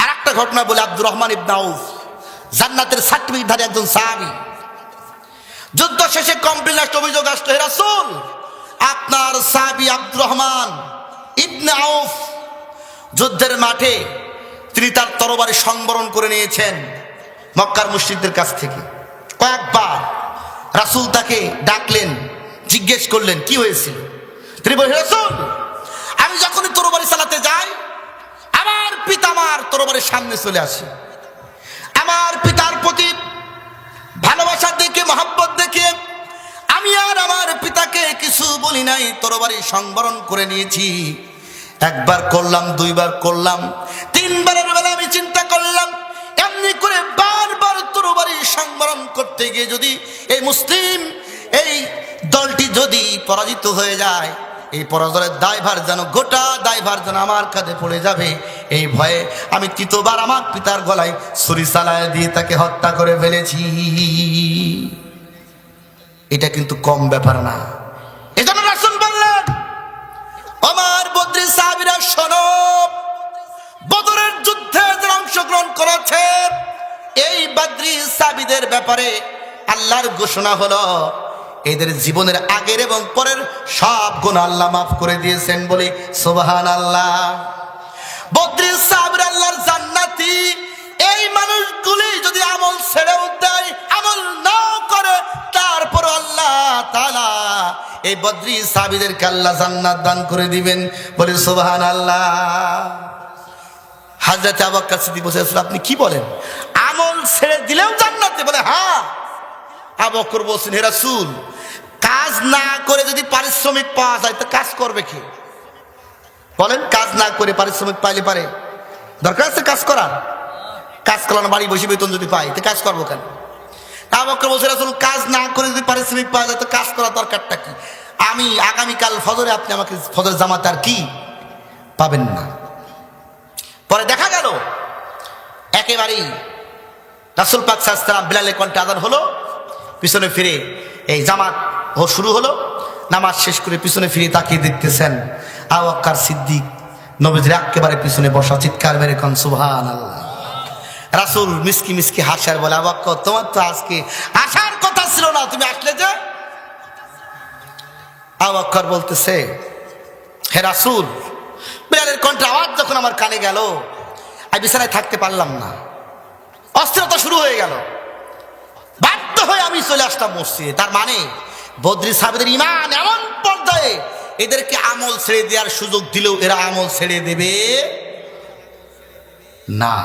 আর একটা ঘটনা বলে, আব্দুর রহমান ইবনে আউফ জান্নাতের সার্টিফিকেটধারী একজন সাহাবী। যুদ্ধ শেষে কমপ্লেন অভিযোগ আসলো, হে রাসূল, আপনার সাহাবী আব্দুর রহমান ইবনে আউফ যুদ্ধের মাঠে তিনি তার তরবারি সংবরণ করে নিয়েছেন মক্কার মুশরিকদের কাছ থেকে। কয়েকবার রাসূল তাকে ডাকলেন, জিজ্ঞেস করলেন কি হয়েছিল। তিনি বললেন, হে রাসূল, আমি যখনই তরবারি চালাতে যাই আমার পিতা আমার তরবারির সামনে চলে আসে। আমার পিতার প্রতি ভালোবাসা দেখে, মহব্বত দেখে আমি আর আমার পিতাকে কিছু বলি নাই, তরবারি সংবরণ করে নিয়েছি। একবার করলাম, দুইবার করলাম, তিনবারের বেলা আমি চিন্তা করলাম, এমনি করে বারবার তরবারি সংবরণ করতে গিয়ে যদি এই মুসলিম এই দলটি যদি পরাজিত হয়ে যায়, এই পরাজয়ের দায়ভার যেন, গোটা দায়ভার যেন আমার কাঁধে পড়ে যাবে, এই ভয়ে আমি তৃতীয়বার আমার পিতার গলায় ছুরি চালায় দিয়ে তাকে হত্যা করে ফেলেছি। এটা কিন্তু কম ব্যাপার না। এজন্য রাসূল বললেন, আমার বদরি সাহাবীরা শোনো, বদরের যুদ্ধে যারা অংশগ্রহণ করেছে এই বদরি সাহাবীদের ব্যাপারে আল্লাহর ঘোষণা হলো, এদের জীবনের আগের এবং পরের সব গুনাহ আল্লাহ মাফ করে দিয়েছেন। বলি সুবহানাল্লাহ। বদরি সাহাবীরা আল্লাহর জান্নাতি। এই মানুষগুলি যদি আমল ছেড়েও দেয়, আমল নাও করে, তারপর আল্লাহ তাআলা এই বদরি সাহাবীদেরকে আল্লাহ জান্নাত দান করে দিবেন। বলি সুবহানাল্লাহ। হযরত আবু বকর সিদ্দিক বলেছেন, আপনি কি বলেন, আমল ছেড়ে দিলেও জান্নাতে? বলে হ্যাঁ। আবু বকর বলছেন, হে রাসূল, কাজ না করে যদি পারিশ্রমিক পাওয়া যায় তো কাজ করবে কি? বলেন, কাজ না করে পারিশ্রমিক পাইলে পারে? দরকার আছে কাজ করার? কাজ করার বাড়ি বসে বেতন যদি পাই তো কাজ করবো কেন? আবু বকর বলছেন, রাসূল, কাজ না করে যদি পারিশ্রমিক পাওয়া যায় তো কাজ করার দরকারটা কি? আমি আগামীকাল ফজরে আপনি আমাকে ফজর জামাত আর কি পাবেন না। পরে দেখা গেল একেবারেই রাসূল পাক সাল্লাল্লাহু আলাইহি ওয়াসাল্লাম বিলালের কণ্ঠে আযান হলো, পিছনে ফিরে এই জামাত শুরু হলো। নামাজ শেষ করে পিছনে ফিরে তাকিয়ে দেখতেছেন আবু বকর সিদ্দিক নবীজির একেবারে পিছনে বসা, চিৎকার মেরে কোন সুবহানাল্লাহ। রাসূল মিসকি মিসকি হাসার বলে, আবু বকর, তোমার তো আজকে আসার কথা ছিল না, তুমি আসলে যে? আবু বকর বলতেছে, হে রাসূল, বিলালের কণ্ঠে আওয়াজ যখন আমার কানে গেল আমি বিছানায় থাকতে পারলাম না, অস্থিরতা শুরু হয়ে গেল, বাধ্য হয়ে আমি চলে আসলাম মসজিদে। তার মানে বদরি সাহাবীদের ঈমান এমন পর্যায়ে, এদেরকে আমল ছেড়ে দেওয়ার সুযোগ দিলেও এরা আমল ছেড়ে দেবে না।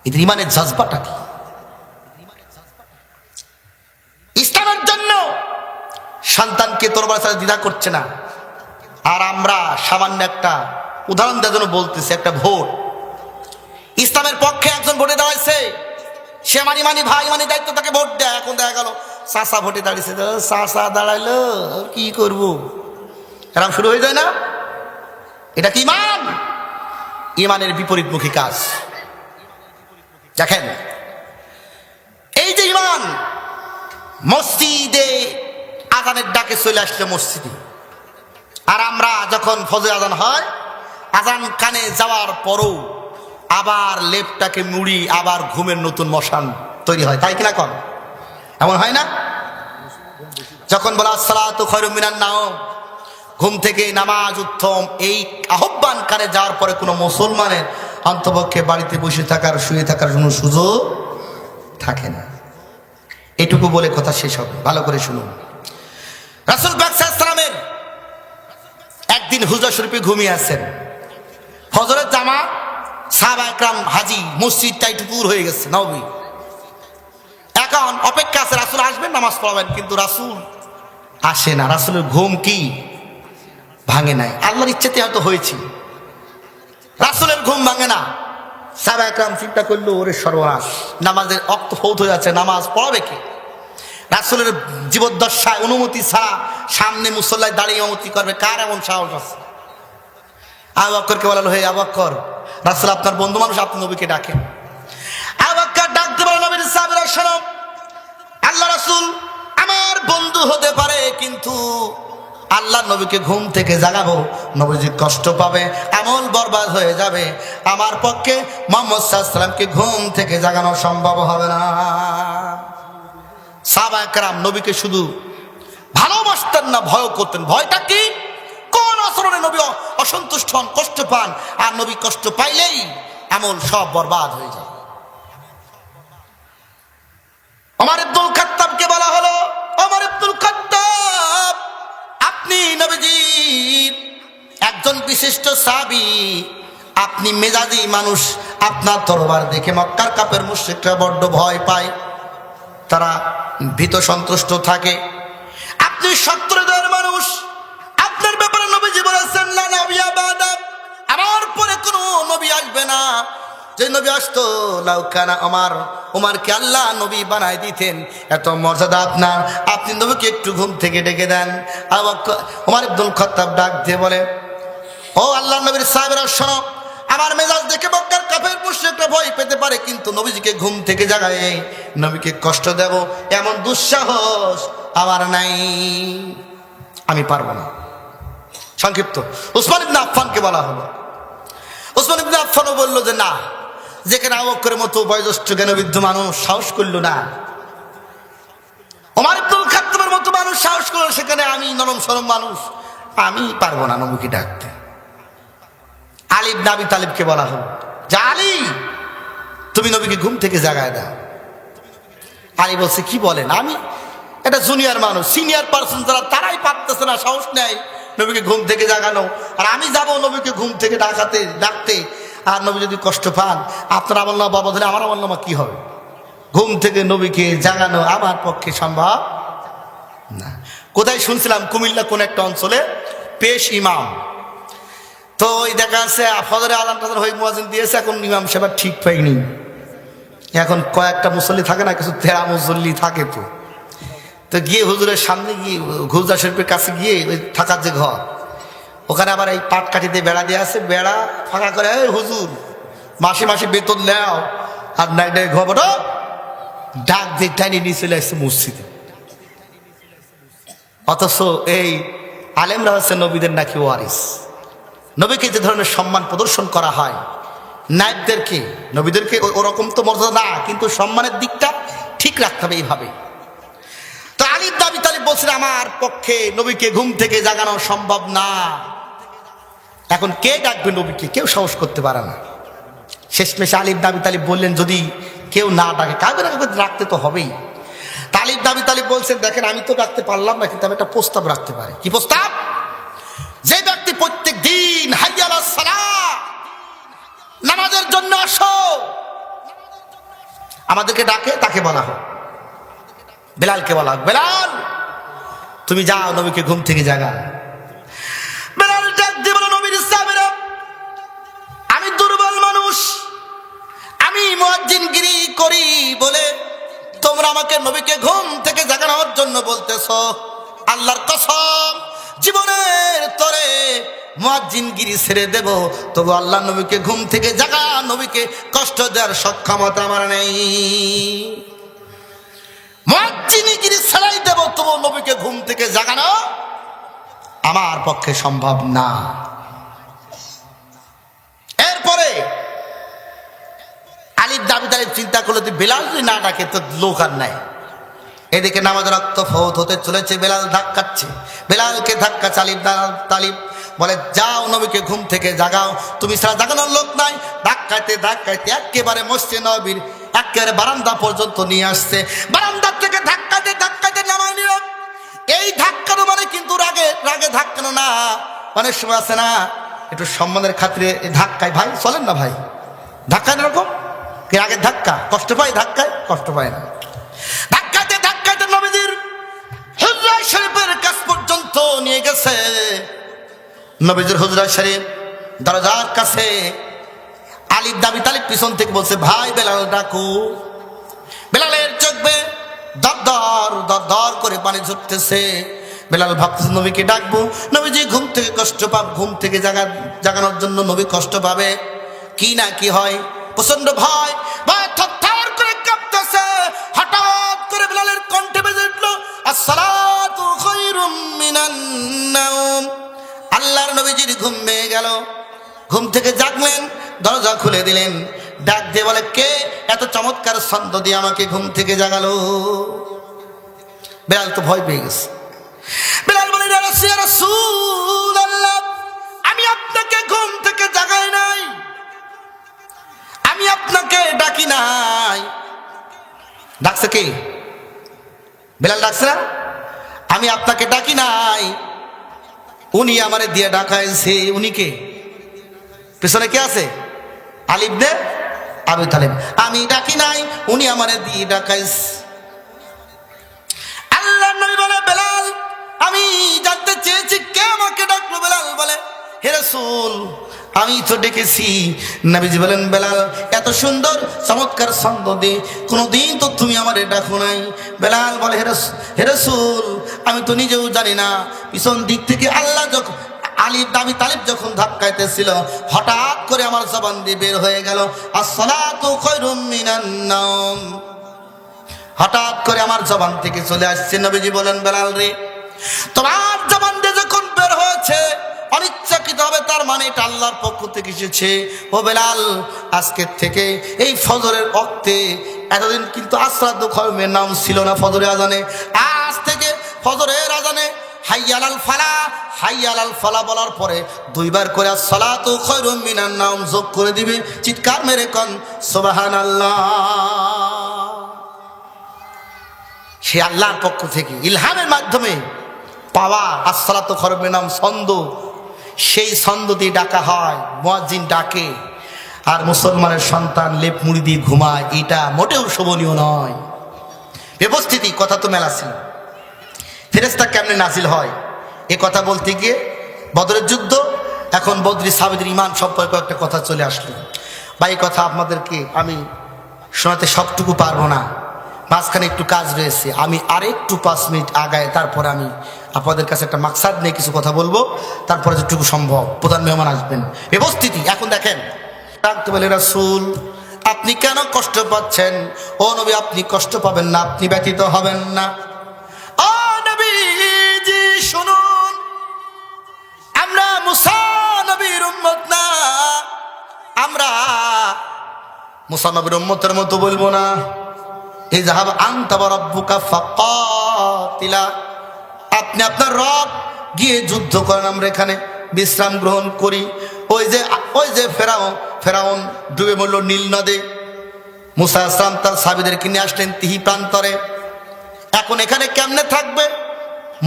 এদের ঈমানের জজবাটা কি? ইসলামের জন্য সন্তানকে তরবারি চালাতে দ্বিধা করছে না। আর আমরা সামান্য একটা উদাহরণ দেওয়ার জন্য বলতেছি, একটা ভোট ইসলামের পক্ষে একজন ভোটে দাঁড়াইছে, সে মানি ভাই দায়িত্ব, তাকে ভোট দেয়। এখন দেখা গেল চাষা ভোটে দাঁড়িয়েছে, চাষা দাঁড়াইলো কি করব, এরকম শুরু হয়ে যায় না? এটা কি ইমান? ইমানের বিপরীতমুখী কাজ। দেখেন এই যে ইমান, মসজিদে আজানের ডাকে চলে আসলো মসজিদে, আর আমরা যখন ফজর আজান হয়, আজান কানে যাওয়ার পরও আবার লেপটাকে মুড়ি আবার ঘুমের নতুন মশান তৈরি হয়, তাই কিনা কম? এমন হয় না? যখন বলা আসসালাতু খায়রুম মিনান নাওম, ঘুম থেকে নামাজ উত্তম, এই আহ্বান কানে যাওয়ার পরে কোনো মুসলমানের অন্তপক্ষে বাড়িতে বসে থাকার শুয়ে থাকার কোনো সুযোগ থাকে না। এটুকু বলে কথা শেষ হবে, ভালো করে শুনুন। রাসূল পাক সাল্লাল্লাহু আলাইহি ওয়াসাল্লামের একদিন হুজরা শরীফে ঘুমিয়ে আছেন, ফজরের জামাত, সাহাবা একরাম হাজী, মসজিদটা একটু দূর হয়ে গেছে নবী, এখন অপেক্ষা আছে রাসূল আসবেন নামাজ পড়াবেন, কিন্তু রাসূল আসে না। রাসূলের ঘুম কি ভাঙে নাই? আল্লাহর ইচ্ছাতে হয়তো হয়েছে, রাসূলের ঘুম ভাঙে না। সাহাবা একরাম চিন্তা করলো, ওরে সর্বনাশ, নামাজের অক্ত ফৌত হয়ে আছে, নামাজ পড়াবে কে? রাসূলের জীবদ্দশায় অনুমতি ছাড়া সামনে মুসল্লায় দাঁড়িয়ে ইমামতি করবে, কার এমন সাহস আছে? আবু বকরকে বলা হলো, হে আবু বকর, রাসূল আপনার বন্ধু মানুষ, আপনি নবীকে ডাকেন। আবু বকর ডাকতে বলে, নবীর সাহাবীরা শোনো, আল্লাহ রাসূল আমার বন্ধু হতে পারে, কিন্তু আল্লাহ নবীকে ঘুম থেকে জাগাবো, নবীজি কষ্ট পাবে, আমল বরবাদ হয়ে যাবে, আমার পক্ষে মুহাম্মদ সাল্লাল্লাহু আলাইহি ওয়াসাল্লামকে ঘুম থেকে জাগানো সম্ভব হবে না। সাহাবা একরাম নবীকে শুধু ভালোবাসতেন না, ভয় করতেন। ভয়টা কি? কোন আচরণে নবী অসন্তুষ্ট হন, কষ্ট পান, আর নবী কষ্ট পাইলেই আমল সব বরবাদ হয়ে যায়। ওমর ইবনুল খাত্তাবকে বলা হলো, ওমর ইবনুল খাত্তাব, আপনি নবীজির একজন বিশিষ্ট সাহাবী, আপনি মেজাজি মানুষ, আপনার তরবার দেখে মক্কার কাফের মুশরিকরা বড্ড ভয় পায়, তারা ভীত সন্ত্রস্ত থাকে। আপনি সত্য হৃদয়ের মানুষ, আপনার ব্যাপারে নবীজি বলেছেন, লা নবিয়্যা বাদা, আমার পরে কোনো নবী আসবে না। যে নবী আসতো, লাউ কানা ওমরকে আল্লাহ নবী বানাই দিতেন, এত মর্যাদা আপনার, আপনি নবীকে একটু ঘুম থেকে ডেকে দেন। ওমর ইবনুল খাত্তাব ডাক দিয়ে বলে, ও আল্লাহ নবীর সাহাবীরা শোনো, আমার মেজাজ দেখে মক্কার কাফের মুশরিকরা ভয় পেতে পারে, কিন্তু নবীজিকে ঘুম থেকে জাগায় নবীকে কষ্ট দেব এমন দুঃসাহস আমার নাই, আমি পারবো না। সংক্ষিপ্ত উসমান ইবনে আফফানকে বলা হলো। উসমান ইবনে আফফানও বললো যে না, যেখানে আবু বকরের মতো বয়োজ্যেষ্ঠ জ্ঞানবিদ্ধ মানুষ সাহস করলো না, ওমর ইবনুল খাত্তাবের মতো মানুষ সাহস করলো, সেখানে আমি নরম সরম মানুষ, আমি পারবো না নবীকে ডাকতে। আলী ইবনে আবি তালিবকে বলা হলো, যে আলী, তুমি নবীকে ঘুম থেকে জাগায় দাও। আলী বলছে, কি বলেন, আমি এটা জুনিয়র মানুষ, সিনিয়র পার্সন যারা, তারাই পারতেছে না, সাহস নেয় নবীকে ঘুম থেকে জাগানো, আর আমি যাব নবীকে ঘুম থেকে ডাকতে, আর নবী যদি কষ্ট পান, আপনার আমল নামা বাবা ধরে আমার আমল নামা কি হবে? ঘুম থেকে নবীকে জাগানো আমার পক্ষে সম্ভব না। কোথায় শুনছিলাম, কুমিল্লা কোন একটা অঞ্চলে পেশ ইমাম, তো ওই দেখা যাচ্ছে ফজরে আজান টাজান হয়ে মুয়াজ্জিন দিয়েছে, এখন ইমাম সাহেব ঠিক পাইনি, এখন কয়েকটা মুসল্লি থাকে না, কিছু তেরা মুসল্লি থাকে, তো গিয়ে হুজুরের সামনে গিয়ে হুজরা শরীফের কাছে গিয়ে ওই থাকার যে ঘর, ওখানে আবার এই পাট কাঠিতে বেড়া দিয়ে আছে, বেড়া ফাঁকা করে, এই হুজুর মাসে মাসে বেতন নেও, আর নাইটে ঘর ডাক দিয়ে টাইনি নিয়ে চলে আসছে মসজিদে। অথচ এই আলেমরা হচ্ছে নবীদের নাকি ওয়ারিস, নবীকে যে ধরনের সম্মান প্রদর্শন করা হয়, নায়েবদেরকে, নবীদেরকে ওরকম তো মর্যাদা না, কিন্তু সম্মানের দিকটা ঠিক রাখতে হবে এইভাবে। তো আলী ইবনে আবি তালিব বলছেন, আমার পক্ষে নবীকে ঘুম থেকে জাগানো সম্ভব না। এখন কে ডাকবে নবীকে? কেউ সাহস করতে পারে না। শেষমেশে আলী ইবনে আবি তালিব বললেন, যদি কেউ না ডাকে, কাউকে না কাউকে রাখতে তো হবেই। আলী ইবনে আবি তালিব বলছেন, দেখেন আমি তো ডাকতে পারলাম না, কিন্তু আমি একটা প্রস্তাব রাখতে পারি। কি প্রস্তাব? যে ব্যক্তি প্রত্যেক দিন হাইয়া আলাস সালাহ, নামাজের জন্য আসো, আমাদেরকে ডাকে, তাকে বলা হোক। বেলালকে বলা হোক, বেলাল তুমি যাও নবীকে ঘুম থেকে জাগা। বেলাল মুয়াজ্জিনগিরি করি বলে তোমরা আমাকে নবীকে ঘুম থেকে জাগানোর জন্য বলতেছো। আল্লাহর কসম, জীবনের তরে মুয়াজ্জিনগিরি ছেড়ে দেব, তবু আল্লাহ নবীকে ঘুম থেকে জাগা, নবীকে কষ্ট দেওয়ার সক্ষমতা আমার নেই। মুয়াজ্জিনগিরি ছেড়াই দেব, তবু নবীকে ঘুম থেকে জাগানো আমার পক্ষে সম্ভব না। এরপরে আলী দাবি তালিব চিন্তা করলো যে বেলাল যদি না ডাকে তো লোক আর নাই। এদিকে নামাজ রক্ত ফৌত হতে চলেছে, বেলাল ধাক্কাচ্ছে, বেলালকে ধাক্কা তালিব বলে যাও নবীকে ঘুম থেকে জাগাও, তুমি ছাড়া জাগানোর লোক নাই। ধাক্কাইতে ধাক্কাইতে একেবারে মসজিদে নববীর একেবারে বারান্দা পর্যন্ত নিয়ে আসছে, বারান্দা থেকে ধাক্কাতে ধাক্কাতে নামায় নিল। এই ধাক্কানো মানে কিন্তু রাগে রাগে ধাক্কানো না, অনেক সময় আছে না একটু সম্মানের খাতিরে ধাক্কায়, ভাই চলেন না ভাই, ধাক্কায় এরকম কে আগে ধাক্কা কষ্ট পায়, ধাক্কায় কষ্ট পায় না। ধাক্কাতে ধাক্কাতে নবীজির হুজরা শরীফের কাছ পর্যন্ত নিয়ে গেছে। নবীজির হুজরা শরীফ দরজার কাছে আলী দাবি তালিব পিছন থেকে বলছে, ভাই বেলাল ডাকু। বেলালের চোখ বেয়ে দর দর দর দর করে পানি ঝরতেছে। বেলাল ভাবতেছে নবীকে ডাকবো, নবীজি ঘুম থেকে কষ্ট পাব, ঘুম থেকে জাগানোর জন্য নবী কষ্ট পাবে, কি না কি হয়। প্রচন্ড ভয়, ভয় থরথর করে কাঁপতেছে। হঠাৎ করে বেলালের কণ্ঠে বেজে উঠলো, আসসালাতু খায়রুম মিনান নাওম। আল্লাহর নবীজির ঘুম ভেঙে গেল, ঘুম থেকে জাগলেন, দরজা খুলে দিলেন, ডাক দিয়ে বলে, কে এত চমৎকার ছন্দ দিয়ে আমাকে ঘুম থেকে জাগালো? বেলাল তো ভয় পেয়ে গেছে। বেলাল বলে, ইয়া রাসূলুল্লাহ, আমি আপনাকে ঘুম থেকে জাগাই নাই, আমি আপনাকে ডাকি নাই। ডাকছে কে? বেলাল ডাকছে না, আমি আপনাকে ডাকি নাই, উনি আমারে দিয়ে ডাকাইছে। উনি কে? পিছনে কে আছে? আলী ইবনে আবি তালিব। আমি ডাকি নাই, উনি আমারে দিয়ে ডাকাইছে। আল্লাহর নবী বলে, বেলাল আমি জানতে চেয়েছি কে আমাকে ডাকলো। বেলাল বলে, হে রাসূল আমি তো ডেকেছি। নবীজি বলেন, বেলাল এত সুন্দর চমৎকার ছন্দ দিয়ে কোনোদিন তো তুমি আমারে ডাকো নাই। বেলাল বলে, হে রাসূল আমি তো নিজেও জানি না। পিছন দিক থেকে আল্লাহ যখন আলী দাবি তালিব যখন ধাক্কাইতেছিল, হঠাৎ করে আমার জবান দিয়ে বের হয়ে গেল, আসসালাতু খায়রুম মিনান নাওম। হঠাৎ করে আমার জবান থেকে চলে আসছে। নবীজি বলেন, বেলাল রে, তোমার জবান দিয়ে যখন বের হয়েছে অনিচ্ছাকৃত হবে, তার মানে এটা আল্লাহর পক্ষ থেকে এসেছে। ও বেলাল, আজকের থেকে এই ফজরের ওয়াক্তে, এতদিন কিন্তু আসসালাতু খায়রুম মিনান নাওম ছিল না ফজরের আজানে, আজ থেকে ফজরের আজানে হাইয়া আলাল ফালাহ, হাইয়া আলাল ফালাহ বলার পরে দুইবার করে আসসালাতু খায়রুম মিনান নাওম যোগ করে দিবে। চিৎকার মেরে কোন সুবহানাল্লাহ। সে আল্লাহর পক্ষ থেকে ইলহামের মাধ্যমে পাওয়া আসসালাতু খায়রুম মিনান নাওম ছন্দ, সেই ছন্দ দিয়ে ডাকা হয়। মুয়াজ্জিন ডাকে আর মুসলমানের সন্তান লেপ মুড়ি দিয়ে ঘুমায়, এটা মোটেও শোভনীয় নয়। ব্যবস্থিতি কথা তো মেলা ছিল। ফেরেশতা কেমনে নাজিল হয় এ কথা বলতে গিয়ে বদরের যুদ্ধ, এখন বদরি সাহাবীদের ঈমান সম্পর্কে একটা কথা চলে আসলো। বা এই কথা আপনাদেরকে আমি শোনাতে সবটুকু পারবো না, মাঝখানে একটু কাজ রয়েছে। আমি আরেকটু 5 মিনিট আগায় তারপরে আমি আপনাদের কাছে একটা মাকসাদ নিয়ে কিছু কথা বলবো, তারপরে যেটুকু সম্ভব প্রধান মেহমান আসবেন। ব্যবস্থিতি এখন দেখেন, ডাকতে বলে, রাসূল আপনি কেন কষ্ট পাচ্ছেন? ও নবী আপনি কষ্ট পাবেন না, আপনি ব্যথিত হবেন না। ও নবীজি শুনুন, আমরা মুসা নবীর উম্মত না, আমরা মুসা নবীর উম্মতের মতো বলবো না। ইযহাব আনতা ওয়া রাব্বুকা ফাকাতিলা, আপনি আপনার রব গিয়ে যুদ্ধ করেন, আমরা এখানে বিশ্রাম গ্রহণ করি। ওই যে ফেরাউন ডুবে মরল নীল নদে। মুসা আলাইহিস সালাম তার সাহাবীদেরকে নিয়ে আসলেন তিহি প্রান্তরে। এখন এখানে কেমনে থাকবে?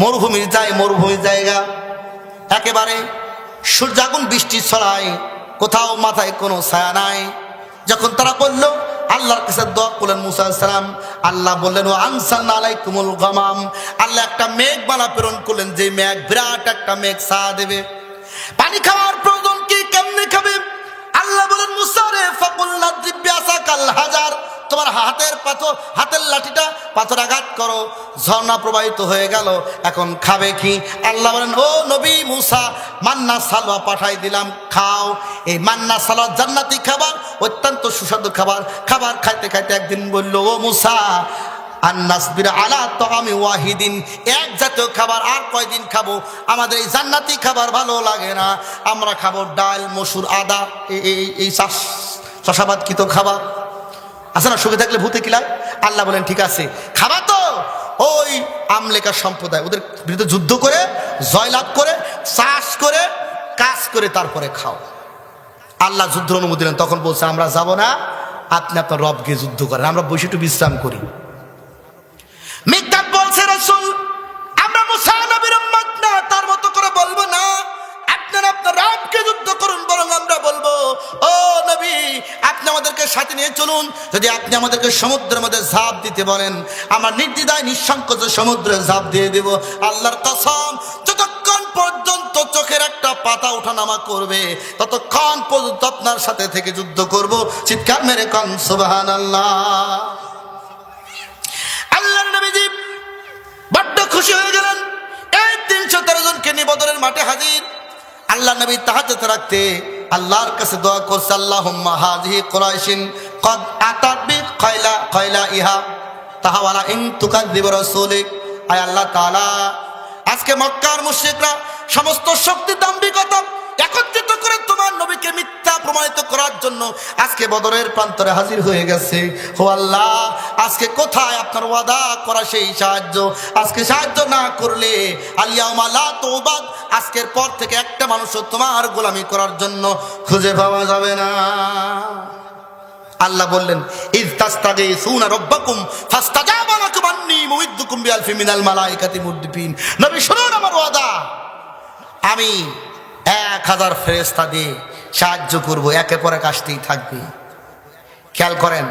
মরুভূমির জায়গা, একেবারে সূর্যাগুন বৃষ্টি ছড়ায়, কোথাও মাথায় কোনো ছায়া নাই। যখন তারা বলল, আল্লাহর কাছে দোয়া করলেন মুসা আলাইহিস সালাম, আল্লাহ বললেন, ওয়া আনসালনা আলাইকুমুল গামাম, আল্লাহ একটা মেঘমালা প্রেরণ করলেন, যে মেঘ বিরাট একটা মেঘ ছায়া দেবে। পানি খাওয়ার প্রয়োজন কি? কেমনে খাবে? আল্লাহ বলেন, মুসা রে ফাকুল্লা দিব্যাসাকাল আল হাজার, তোমার হাতের পাথর, হাতের লাঠিটা পাথর আঘাত করো, ঝর্ণা প্রবাহিত হয়ে গেল। এখন খাবে কি? আল্লাহ বলেন, ও নবী মুসা, মান্না সালওয়া পাঠাই দিলাম, খাও। এই মান্না সালওয়া জান্নাতি খাবার, অত্যন্ত সুস্বাদু খাবার। খাবার খাইতে খাইতে একদিন বলল, ও মুসা, আন্নাসবির আলা তাআমি ওয়াহিদিন, এক জাতীয় খাবার আর কয়দিন খাবো? আমাদের এই জান্নাতি খাবার ভালো লাগে না, আমরা খাবো ডাল, মসুর, আদা, এই চাষাবাদ কি তো খাবার আছে না, সুখে থাকলে ভূতে কিলায়। আল্লাহ বলেন, ঠিক আছে, খাবা তো ওই আমলেকা সম্প্রদায়, ওদের বিরুদ্ধে যুদ্ধ করে জয়লাভ করে চাষ করে কাজ করে তারপরে খাও। আল্লাহ যুদ্ধের অনুমতি দিলেন। তখন বলছে, আমরা যাব না, আপনি আপনার রবকে যুদ্ধ করেন, আমরা বসে একটু বিশ্রাম করি। মিকদাদ বলছে, রাসূল, আমরা মুসা নবীর উম্মত না, তার মতো করে বলবো না, আপনারা আপনার রবকে যুদ্ধ করুন। বরং আমরা বলবো, ও নবী, আপনি আমাদেরকে সাথে নিয়ে চলুন। যদি আপনি আমাদেরকে সমুদ্রের মধ্যে ঝাঁপ দিতে বলেন, আমরা নির্দ্বিধায় নিঃসংকোচে সমুদ্রে ঝাঁপ দিয়ে দেব। আল্লাহর কসম, যতক্ষণ পর্যন্ত চোখের একটা পাতা ওঠানামা করবে, ততক্ষণ পর্যন্ত আপনার সাথে থেকে যুদ্ধ করব। চিৎকার মেরে কন সুবহানাল্লাহ। আল্লাহর নবীজি বড্ড খুশি হয়ে গেলেন। এই 313 জনকে নিয়ে বদরের মাঠে হাজির। আল্লাহ নবী তাহাজ্জুদ রাখতে আল্লাহর কাছে দোয়া করছে, আল্লাহুম্মা হাযিহি কুরাইশিন ক্বাদ আতাত বি খায়লা ইহা তাহাওয়ালা ইন তুকাযযিব রাসূলিক। আয় আল্লাহ তাআলা, আজকে মক্কার মুশরিকরা সমস্ত শক্তি দাম্ভিকতা একত্রিত করে তোমার নবীকে মিথ্যা প্রমাণিত করার জন্য আজকে বদরের প্রান্তরে হাজির হয়ে গেছে। ও আল্লাহ, আজকে কোথায় আপনার ওয়াদা করা সেই সাহায্য? আজকে সাহায্য না করলে আল-ইয়াওমা লা তুবাদ, আজকের পর থেকে একটা মানুষও তোমার গোলামি করার জন্য খুঁজে পাওয়া যাবে না। আল্লাহ বললেন, ইয তাস্তাগীসুনা রাব্বাকুম ফাস্তাজাবা লাকুম আন্নী মুমিদ্দুকুম বিআলফি মিনাল মালায়েকাতি মুরদিফিন। নবী শুনুন আমার ওয়াদা, আমি 1000 ফেরেশতা দিয়ে সাহায্য করব, একে পর এক আসতেই থাকবে। খেয়াল করেন,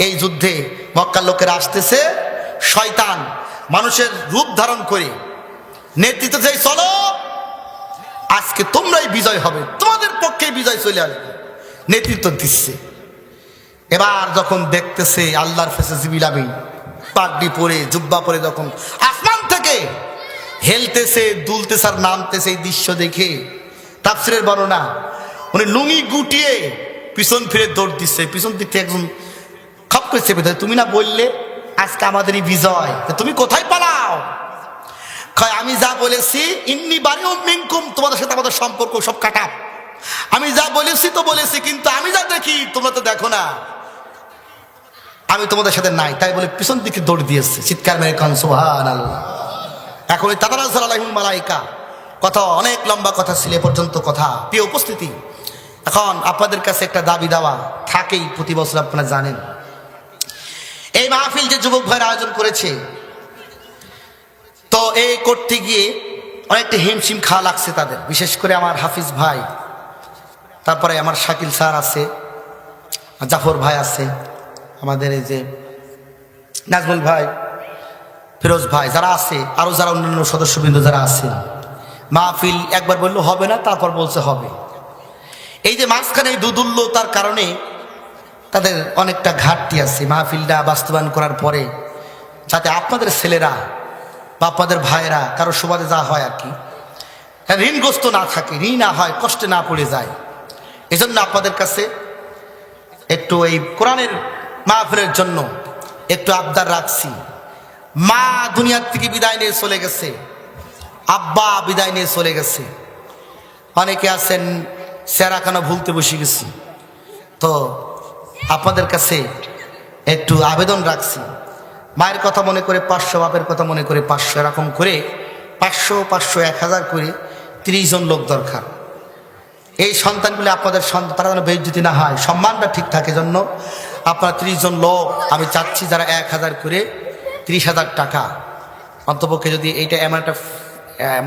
এই যুদ্ধে মক্কার লোকেরা আসতেছে, শয়তান মানুষের রূপ ধারণ করে নেতৃত্ব দেয়, চলো আজকে তোমরাই বিজয় হবে, তোমাদের পক্ষে বিজয় চলে আসবে, নেতৃত্ব দিচ্ছে। এবার যখন দেখতেছে আল্লাহর ফেসে জিবরিল আমিন পাগড়ি পরে জুব্বা পরে যখন আসমান থেকে হেলতেছে দুলতেছে আর নামতেছে, এই দৃশ্য দেখে তাফসীরের বর্ণনা, উনি লুঙ্গি গুটিয়ে পিছন ফিরে দৌড় দিচ্ছে। পিছন দিক থেকে একজন খপ করে চেপে ধরে, তুমি না বললে আজকে আমাদেরই বিজয়, তুমি কোথায় পালাও? কয়, আমি যা বলেছি, ইন্নী বারিউম মিনকুম, তোমাদের সাথে আমাদের সম্পর্ক সব কাটা। আমি যা বলেছি তো বলেছি, কিন্তু আমি যা দেখি তোমরা তো দেখো না, আমি তোমাদের সাথে নাই। তাই বলে পিছন দিকে দৌড় দিয়েছে। চিৎকার মেরে কান সুবহানাল্লাহ। এখন ওই তাতানাজ্জালু আলাইহিমুল মালায়েকা, কথা অনেক লম্বা কথা ছিল, এ পর্যন্ত কথা। প্রিয় উপস্থিতি, এখন আপনাদের কাছে একটা দাবি দেওয়া থাকেই প্রতি বছর, আপনারা জানেন। এই মাহফিল যে যুবক ভাইয়ের আয়োজন করেছে, তো এই করতে গিয়ে অনেকটা হিমশিম খাওয়া লাগছে তাদের, বিশেষ করে আমার হাফিজ ভাই, তারপরে আমার শাকিল স্যার আছে, জাফর ভাই আছে, আমাদের এই যে নাজমুল ভাই, ফিরোজ ভাই, যারা আছে, আরো যারা অন্যান্য সদস্যবৃন্দ যারা আছে। মাহফিল একবার বললো হবে না, তারপর বলছে হবে। এই যে মাঝখানে এই দুদুল্যতার কারণে তাদের অনেকটা ঘাটতি আছে। মাহফিলটা বাস্তবায়ন করার পরে যাতে আপনাদের ছেলেরা বা আপনাদের ভাইয়েরা কারো সুবাদে যা হয় আর কি, ঋণগ্রস্ত না থাকে, ঋণ না হয়, কষ্টে না পড়ে যায়, এজন্য আপনাদের কাছে একটু এই কোরআনের মাহফিলের জন্য একটু আবদার রাখছি। মা দুনিয়ার থেকে বিদায় নিয়ে চলে গেছে, আব্বা বিদায় নিয়ে চলে গেছে, অনেকে আছেন সেরাখানা ভুলতে বসে গেছি। তো আপনাদের কাছে একটু আবেদন রাখছি, মায়ের কথা মনে করে 500, বাপের কথা মনে করে 500, এরকম করে 500, 1000 করে 30 জন লোক দরকার। এই সন্তানগুলি আপনাদের সন্তান, তারা যেন বেইজ্জতি না হয়, সম্মানটা ঠিক থাকে জন্য আপনারা 30 জন লোক আমি চাচ্ছি, যারা 1000 করে 30,000 টাকা অন্তপক্ষে, যদি এইটা এমন একটা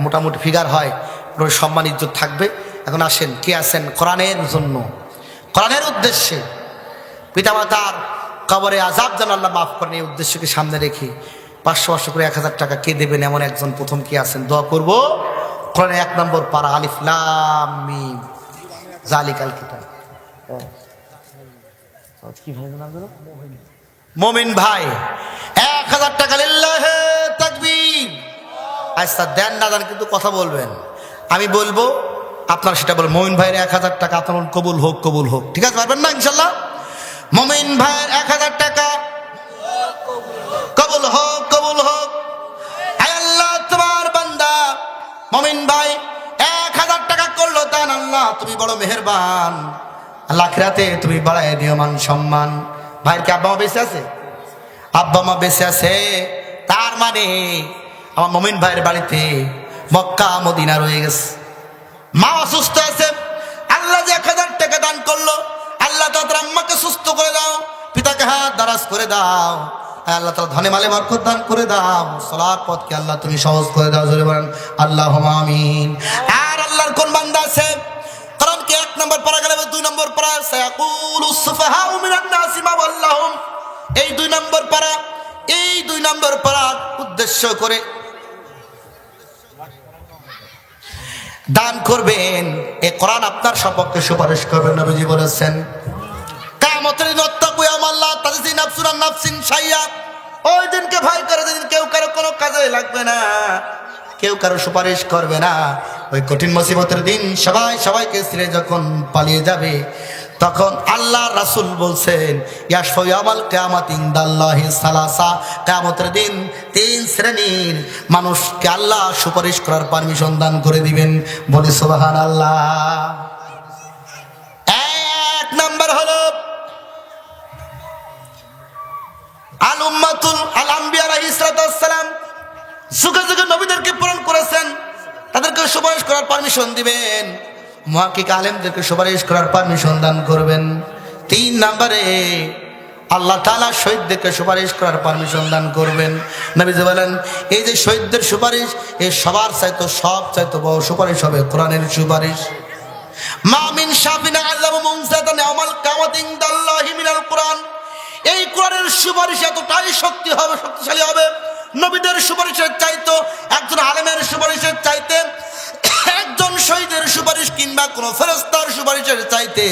মোটামুটি ফিগার হয়, সম্মান ইজ্জত থাকবে। এখন আসেন, কে আছেন কোরআনের জন্য, কোরআনের উদ্দেশ্যে, পিতামাতার কবরে আযাব যেন আল্লাহ মাফ করেন, এই উদ্দেশ্যকে সামনে রেখে 500 করে 1000 টাকা কে দেবেন এমন একজন প্রথম কে আছেন? দোয়া করব। কোরআনের 1 নম্বর পারা, আলিফ লাম মিম, যালিকাল কিতাব। কি ভাই নাম ধরো? মমিন ভাই 1000 টাকা লিল্লাহে তাকবীর। আচ্ছা দেন না দেন কিন্তু কথা বলবেন, আমি বলবো আপনার সেটা বল। মমিন ভাইয়ের 1000 টাকা আপনার কবুল হোক, কবুল হোক, ঠিক আছে? পারবেন না ইনশাল্লাহ? মমিন ভাইয়ের 1000 টাকা কবুল হোক, কবুল হোক। আয় আল্লাহ, তোমার বান্দা মমিন ভাই 1000 টাকা করলো দান। আল্লাহ তুমি বড় মেহেরবান, আল্লাহ আখিরাতে তুমি বাড়ায় দিও মান সম্মান। ভাইয়ের কি আব্বা মা বেঁচে আছে? আব্বা মা বেঁচে আছে, তার মানে আমার মমিন ভাইয়ের বাড়িতে মক্কা মদিনা রয়ে গেছে। মা অসুস্থ আছে, আল্লাহ যে 1000 টাকা দান করলো, আল্লাহ তার আম্মাকে সুস্থ করে দাও, পিতাকে হাত দারাজ করে দাও। আল্লাহ তাআলা ধনে মালে বরকত দান করে দাও, চলার পথকে আল্লাহ তুমি সহজ করে দাও। জোরে বলেন আল্লাহুম্মা আমিন। আর আল্লাহর কোন বান্দা আছে কারণ কি 1 নম্বর পারা গেলে 2 নম্বর পারা সায়াকুলুস সুফাহাউ মিনান নাসি মা আল্লাহুম, এই 2 নম্বর পারা, এই 2 নম্বর পারা উদ্দেশ্য করে দান করবেন। এই কোরআন আপনার সপক্ষে সুপারিশ করবেন। নবীজি বলেছেন কিয়ামতের দিন ওয়াত্তাকু ইয়াওমাল্লা তাজজি নাফসুন আন নাফসিন শাইয়্যা, ওই দিনকে ভয় করে যেদিন কেউ কারো কোনো কাজে লাগবে না, কেউ কারো সুপারিশ করবে না। ওই কঠিন মুসিবতের দিন সবাই সবাইকে ছেড়ে যখন পালিয়ে যাবে, তখন আল্লাহ রাসূল বলছেন ইয়াশফাউ ইয়াউমাল কিয়ামাতি ইনদাল্লাহি সালাসা, কিয়ামতের দিন 3 শ্রেণীর মানুষকে আল্লাহ সুপারিশ করার পারমিশন দান করে দিবেন। বলি সুবহানাল্লাহ। 1 নাম্বার হলো আল উম্মাতুল আল আম্বিয়া আলাইহিস সালাম, যুগে যুগে নবীদেরকে প্রেরণ করেছেন, তাদেরকে সুপারিশ করার পারমিশন দিবেন। মুহাক্কিক আলেমদেরকে সুপারিশ করার পারমিশন দান করবেন। 3 নম্বরে আল্লাহ তাআলা শহীদদেরকে সুপারিশ করার পারমিশন দান করবেন। নবীজি বলেন এই যে শহীদদের সুপারিশ, এই সবার চাইতে সব চাইতে বড় সুপারিশ হবে কোরআনের সুপারিশ। মা মিন শাফিনা আযমু মুনসাতান ইয়াউমাল কিয়ামাতি ইনদাল্লাহি মিনাল কোরআন, এই কোরআনের সুপারিশ এতটাই শক্তিশালী হবে, নবীদের সুপারিশের চাইতে, একজন আলেমের সুপারিশের চাইতে, একজন শহীদের সুপারিশ কিংবা কোন ফেরেশতার সুপারিশের চাইতে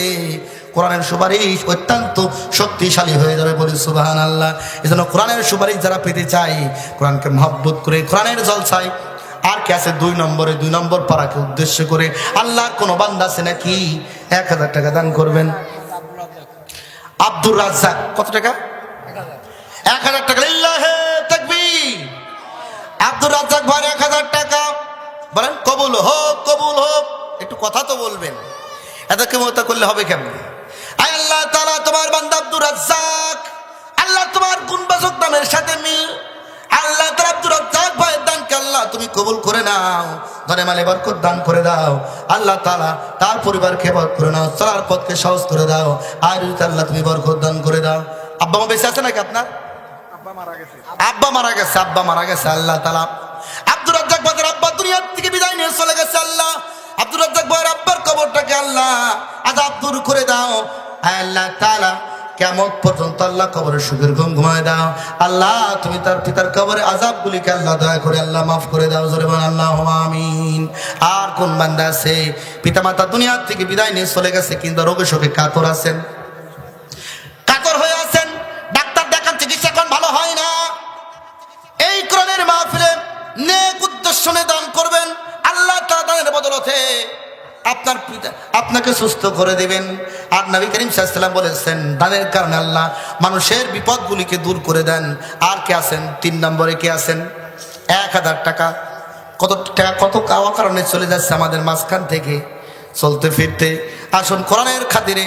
কোরআনের সুপারিশ অত্যন্ত শক্তিশালী হয়ে যাবে। বলি সুবহানাল্লাহ। এজন্য কোরআনের সুপারিশ যারা পেতে চাই, কোরআনকে মহব্বত করে কোরআনের জলসায়। আর কি আছে 2 নম্বরে, 2 নম্বর পারাকে উদ্দেশ্য করে আল্লাহর কোন বান্দা আছে নাকি 1000 টাকা দান করবেন? আব্দুর রাজ্জাক কত টাকা? 1000 টাকা লিল্লাহে তাকবীর। আব্দুর রাজ্জাক ভাই 1000 টাকা বলেন কবুল হোক, কবুল হোক। একটু কথা তো বলবেন, এত কেমতা করলে হবে কেমন? আয় আল্লাহ তাআলা তোমার বান্দা আব্দুর রাজ্জাক, আল্লাহ তোমার গুণবাচক নামের সাথে মিল, আল্লাহ তাআলা আব্দুর রাজ্জাক ভাইয়ের দানকে আল্লাহ তুমি কবুল করে নাও, ধনে মালে বরকত দান করে দাও। আল্লাহ তাআলা তার পরিবারকে বরকত করে নাও, চলার পথকে সহজ করে দাও। আর আল্লাহ তুমি বরকত দান করে দাও। আব্বা মা বেঁচে আছে নাকি আপনার? আব্বা মারা গেছে, আব্বা মারা গেছে। আল্লাহ তাআলা আব্দুর রাজ্জাক ভাইয়ের আব্বা দুনিয়া থেকে বিদায় নিয়ে চলে গেছে। আল্লাহ আব্দুর রাজ্জাক ভাইয়ের আব্বার কবরটাকে আল্লাহ আযাব দূর করে দাও। আল্লাহ তাআলা কিয়ামত পর্যন্ত আল্লাহ কবরের সুখের ঘুম ঘুমায় দাও। আল্লাহ তুমি তার পিতার কবরের আযাবগুলিকে আল্লাহ দয়া করে আল্লাহ মাফ করে দাও। জোরে বলেন আল্লাহুম্মা আমিন। আর কোন বান্দা আছে পিতামাতা দুনিয়া থেকে বিদায় নিয়ে চলে গেছে কিন্তু রোগে শোকে কাতর আছেন, কাতর হয়ে আছেন, ডাক্তার দেখান চিকিৎসা এখন ভালো হয় না, এই কোরআনের মাহফিলে নেক উদ্দেশ্য নিয়ে দান করবেন, আল্লাহ তাআলা দানের বদলতে আপনার পিতা আপনাকে সুস্থ করে দিবেন। আর নবী করিম সাল্লাল্লাহু আলাইহি ওয়াসাল্লাম বলেছেন দানের কারণে আল্লাহ মানুষের বিপদগুলিকে দূর করে দেন। আর কে আছেন 3 নম্বরে? কে আছেন? 1000 টাকা। কত টাকা কত কাওয়া কারণে চলে যাচ্ছে আমাদের মাঝখান থেকে চলতে ফিরতে। আসুন কোরআনের খাতিরে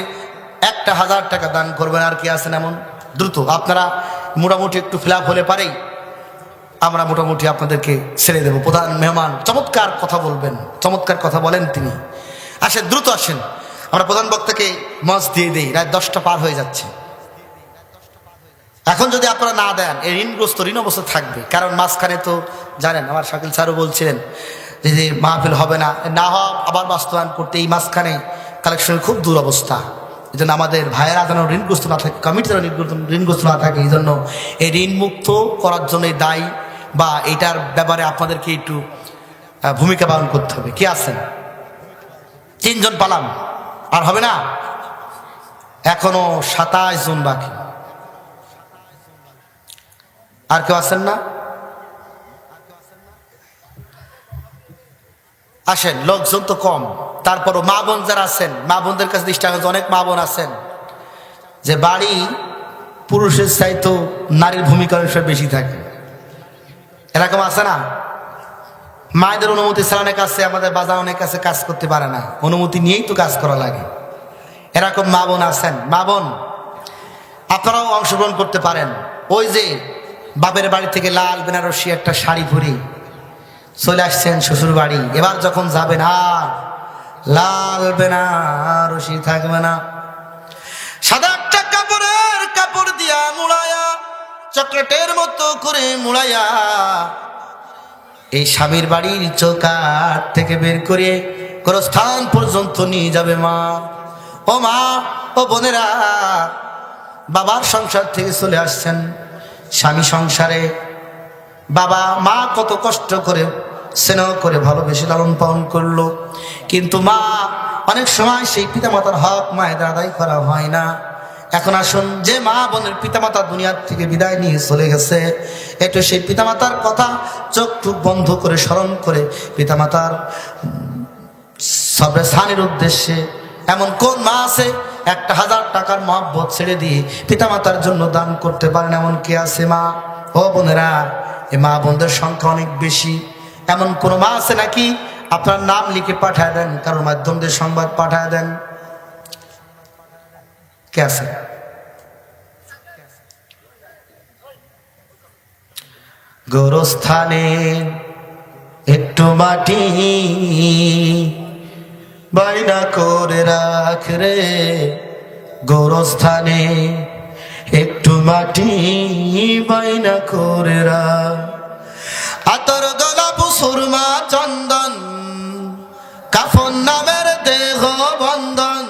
1000 টাকা দান করবেন। আর কে আছেন এমন? দ্রুত আপনারা মোটামুটি একটু ফিল আপ হলে পারেই আমরা মোটামুটি আপনাদেরকে ছেড়ে দেব। প্রধান মেহমান চমৎকার কথা বলবেন, চমৎকার কথা বলেন তিনি। আসেন, দ্রুত আসেন, আমরা প্রধান বক্তাকে মঞ্চ দিয়ে দিই। রাত 10টা পার হয়ে যাচ্ছে। এখন যদি আপনারা না দেন এই ঋণগ্রস্ত ঋণ অবস্থা থাকবে। কারণ মাঝখানে তো জানেন আমার শাকিল স্যারও বলছিলেন যে মাহফিল হবে না, না হওয়া আবার বাস্তবায়ন করতে এই মাঝখানে কালেকশনের খুব দুরবস্থা। এই জন্য আমাদের ভাইয়েরা যেন ঋণগ্রস্ত না থাকে, কমিটি যেন ঋণগ্রস্ত না থাকে, এই জন্য এই ঋণ মুক্ত করার জন্য দায়ী বা এটার ব্যাপারে আপনাদেরকে একটু ভূমিকা পালন করতে হবে। কি আছেন? 3 জন পালাম, আর হবে না? এখনো 27 জন বাকি। আর কেউ আছেন না? আসেন, লোকজন তো কম, তারপরও মা বোন যারা আছেন, মা বোনদের কাছে দৃষ্টি আকর্ষণ। অনেক মা বোন আছেন যে বাড়ি পুরুষের চাইতো নারীর ভূমিকা অনেক বেশি থাকে, এরকম আছে না? মায়েদের অনুমতি ছাড়া অনেক আছে, আমাদের বাজার অনেক আছে কাজ করতে পারে না, অনুমতি নিয়েই তো কাজ করা লাগে। এরকম মা বোন আছেন। মা বোন আপনারাও অংশগ্রহণ করতে পারেন। ওই যে বাপের বাড়ি থেকে লাল বেনারসি একটা শাড়ি পরে চলে আসছেন শ্বশুর বাড়ি, এবার যখন যাবেন আর লাল বেনারসি থাকবে না, সাদা একটা কাপড় দিয়া মুড়ায়া, চকলেটের মতো করে মুড়ায়া এই স্বামীর বাড়ির চৌকাঠ থেকে বের করে গোরস্থান পর্যন্ত নিয়ে যাবে মা। ও মা, ও বোনেরা, বাবার সংসার থেকে চলে আসছেন স্বামী সংসারে। বাবা মা কত কষ্ট করে স্নেহ করে ভালোবেসে লালন পালন করলো, কিন্তু মা অনেক সময় সেই পিতামাতার হক মায়ের আদায় করা হয় না। এখন আসুন, যে মা বোনের পিতামাতা দুনিয়ার থেকে বিদায় নিয়ে চলে গেছে, একটু সেই পিতামাতার কথা চোখ টুক বন্ধ করে স্মরণ করে পিতামাতার সবরেসানের উদ্দেশ্যে, এমন কোন মা আছে 1000 টাকার মহব্বত ছেড়ে দিয়ে পিতামাতার জন্য দান করতে পারেন? এমন কে আছে মা? ও বোনেরা, এই মা বোনদের সংখ্যা অনেক বেশি। এমন কোন মা আছে নাকি? আপনার নাম লিখে পাঠায় দেন, কারোর মাধ্যম দিয়ে সংবাদ পাঠায় দেন। কে আছে? গোরস্থানে একটু মাটি বাইনা করে রাখ রে, গোরস্থানে একটু মাটি বাইনা করে রাখ। আতর গোলাপ সুরমা চন্দন কাফন নামের দেহ বন্ধন,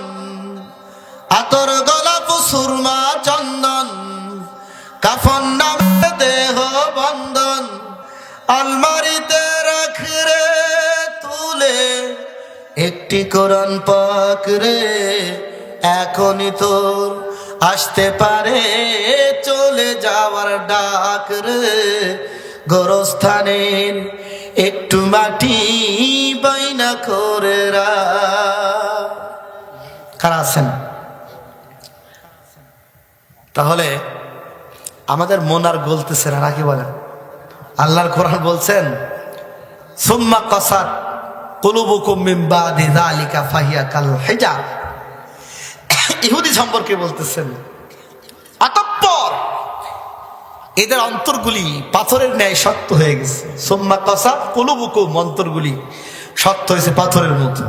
আতর গোলাপ সুরমা চন্দন কাফন নামের দেহ বন্ধন, আলমারিতে রাখ রে তুলে একটি কোরআন পাক রে, এখনই তোর আসতে পারে চলে যাওয়ার ডাক রে, গোরস্থানের একটু মাটি বাইনা করে রাখ। কারা আছেন? তাহলে আমাদের মন আর গলতেছে না নাকি বলেন? আল্লাহর কোরআন বলছেন, সুম্মা কাসাত কুলুবুকুম মিন বাদি যালিকা ফাহিয়া কাল হিজার। ইহুদি সম্পর্কে বলতেছেন, অতঃপর এদের অন্তরগুলি পাথরের ন্যায় শক্ত হয়ে গেছে। সুম্মা কাসাত কুলুবুকুম, অন্তরগুলি শক্ত হয়েছে পাথরের মতো।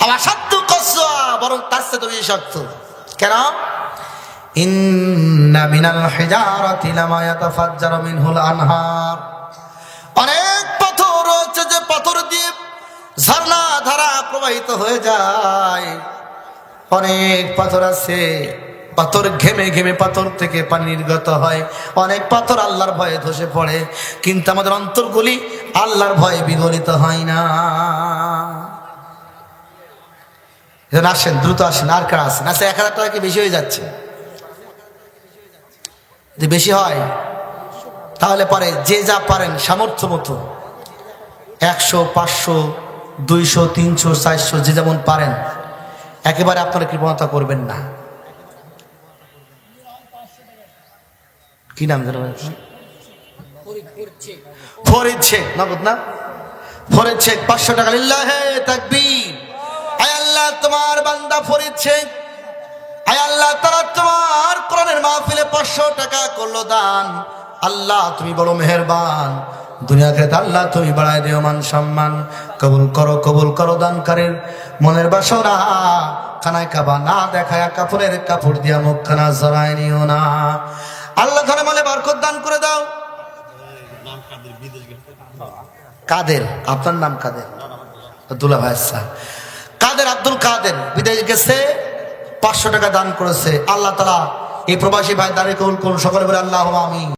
আবার শক্ত কসা, বরং তার চেয়ে বেশি শক্ত। কেন? ইন্না মিনাল হিজারাতি লামা ইয়াতাফাজ্জারু মিনহুল আনহার, অনেক পাথর রয়েছে যে পাথর দিয়ে ঝর্ণা ধারা প্রবাহিত হয়ে যায়। অনেক পাথর আছে, পাথর ঘেমে ঘেমে পাথর থেকে পানি নির্গত হয়। অনেক পাথর আল্লাহর ভয়ে ধসে পড়ে, কিন্তু আমাদের অন্তরগুলি আল্লাহর ভয়ে বিগলিত হয় না। আসেন, দ্রুত আসেন। আর কারা আসেন? আচ্ছা, 1000 টাকা কি বেশি হয়ে যাচ্ছে? যদি বেশি হয় তাহলে পরে যে যা পারেন সামর্থ্য মতো 100, 500, 200, 300, 400 যে যেমন পারেন, একেবারে আপনারা কৃপণতা করবেন না। কি নাম ধরে? ফরিদ শেখ, নগদ না? ফরিদ শেখ 500 টাকা। লিল্লাহে তাকবীর। আয় আল্লাহ, তোমার বান্দা ফরিদ শেখ, আয় আল্লাহ তাআলা তোমার কোরআনের মাহফিলে 500 টাকা করলো দান। আল্লাহ তুমি বড় মেহেরবান, দুনিয়া আখিরাতে আল্লাহ তুমি বাড়ায় দিও মান সম্মান। কবুল করো দানকারীর মনের বাসনা, খানায় কাবা না দেখায় কাপড়ের কাপড় দিয়া মুখখানা জড়ায় নিও না। আল্লাহ ধরে মনে বরকত দান করে দাও। কাদের? আপনার নাম কাদের? আব্দুল্লাহ ভাই কাদের, আব্দুল কাদের বিদেশ গেছে, 500 টাকা দান করেছে। আল্লাহ তাআলা এই প্রবাসী ভাই দাঁড়িয়ে কবুল করুন। সকলে বলে আল্লাহুম্মা আমিন।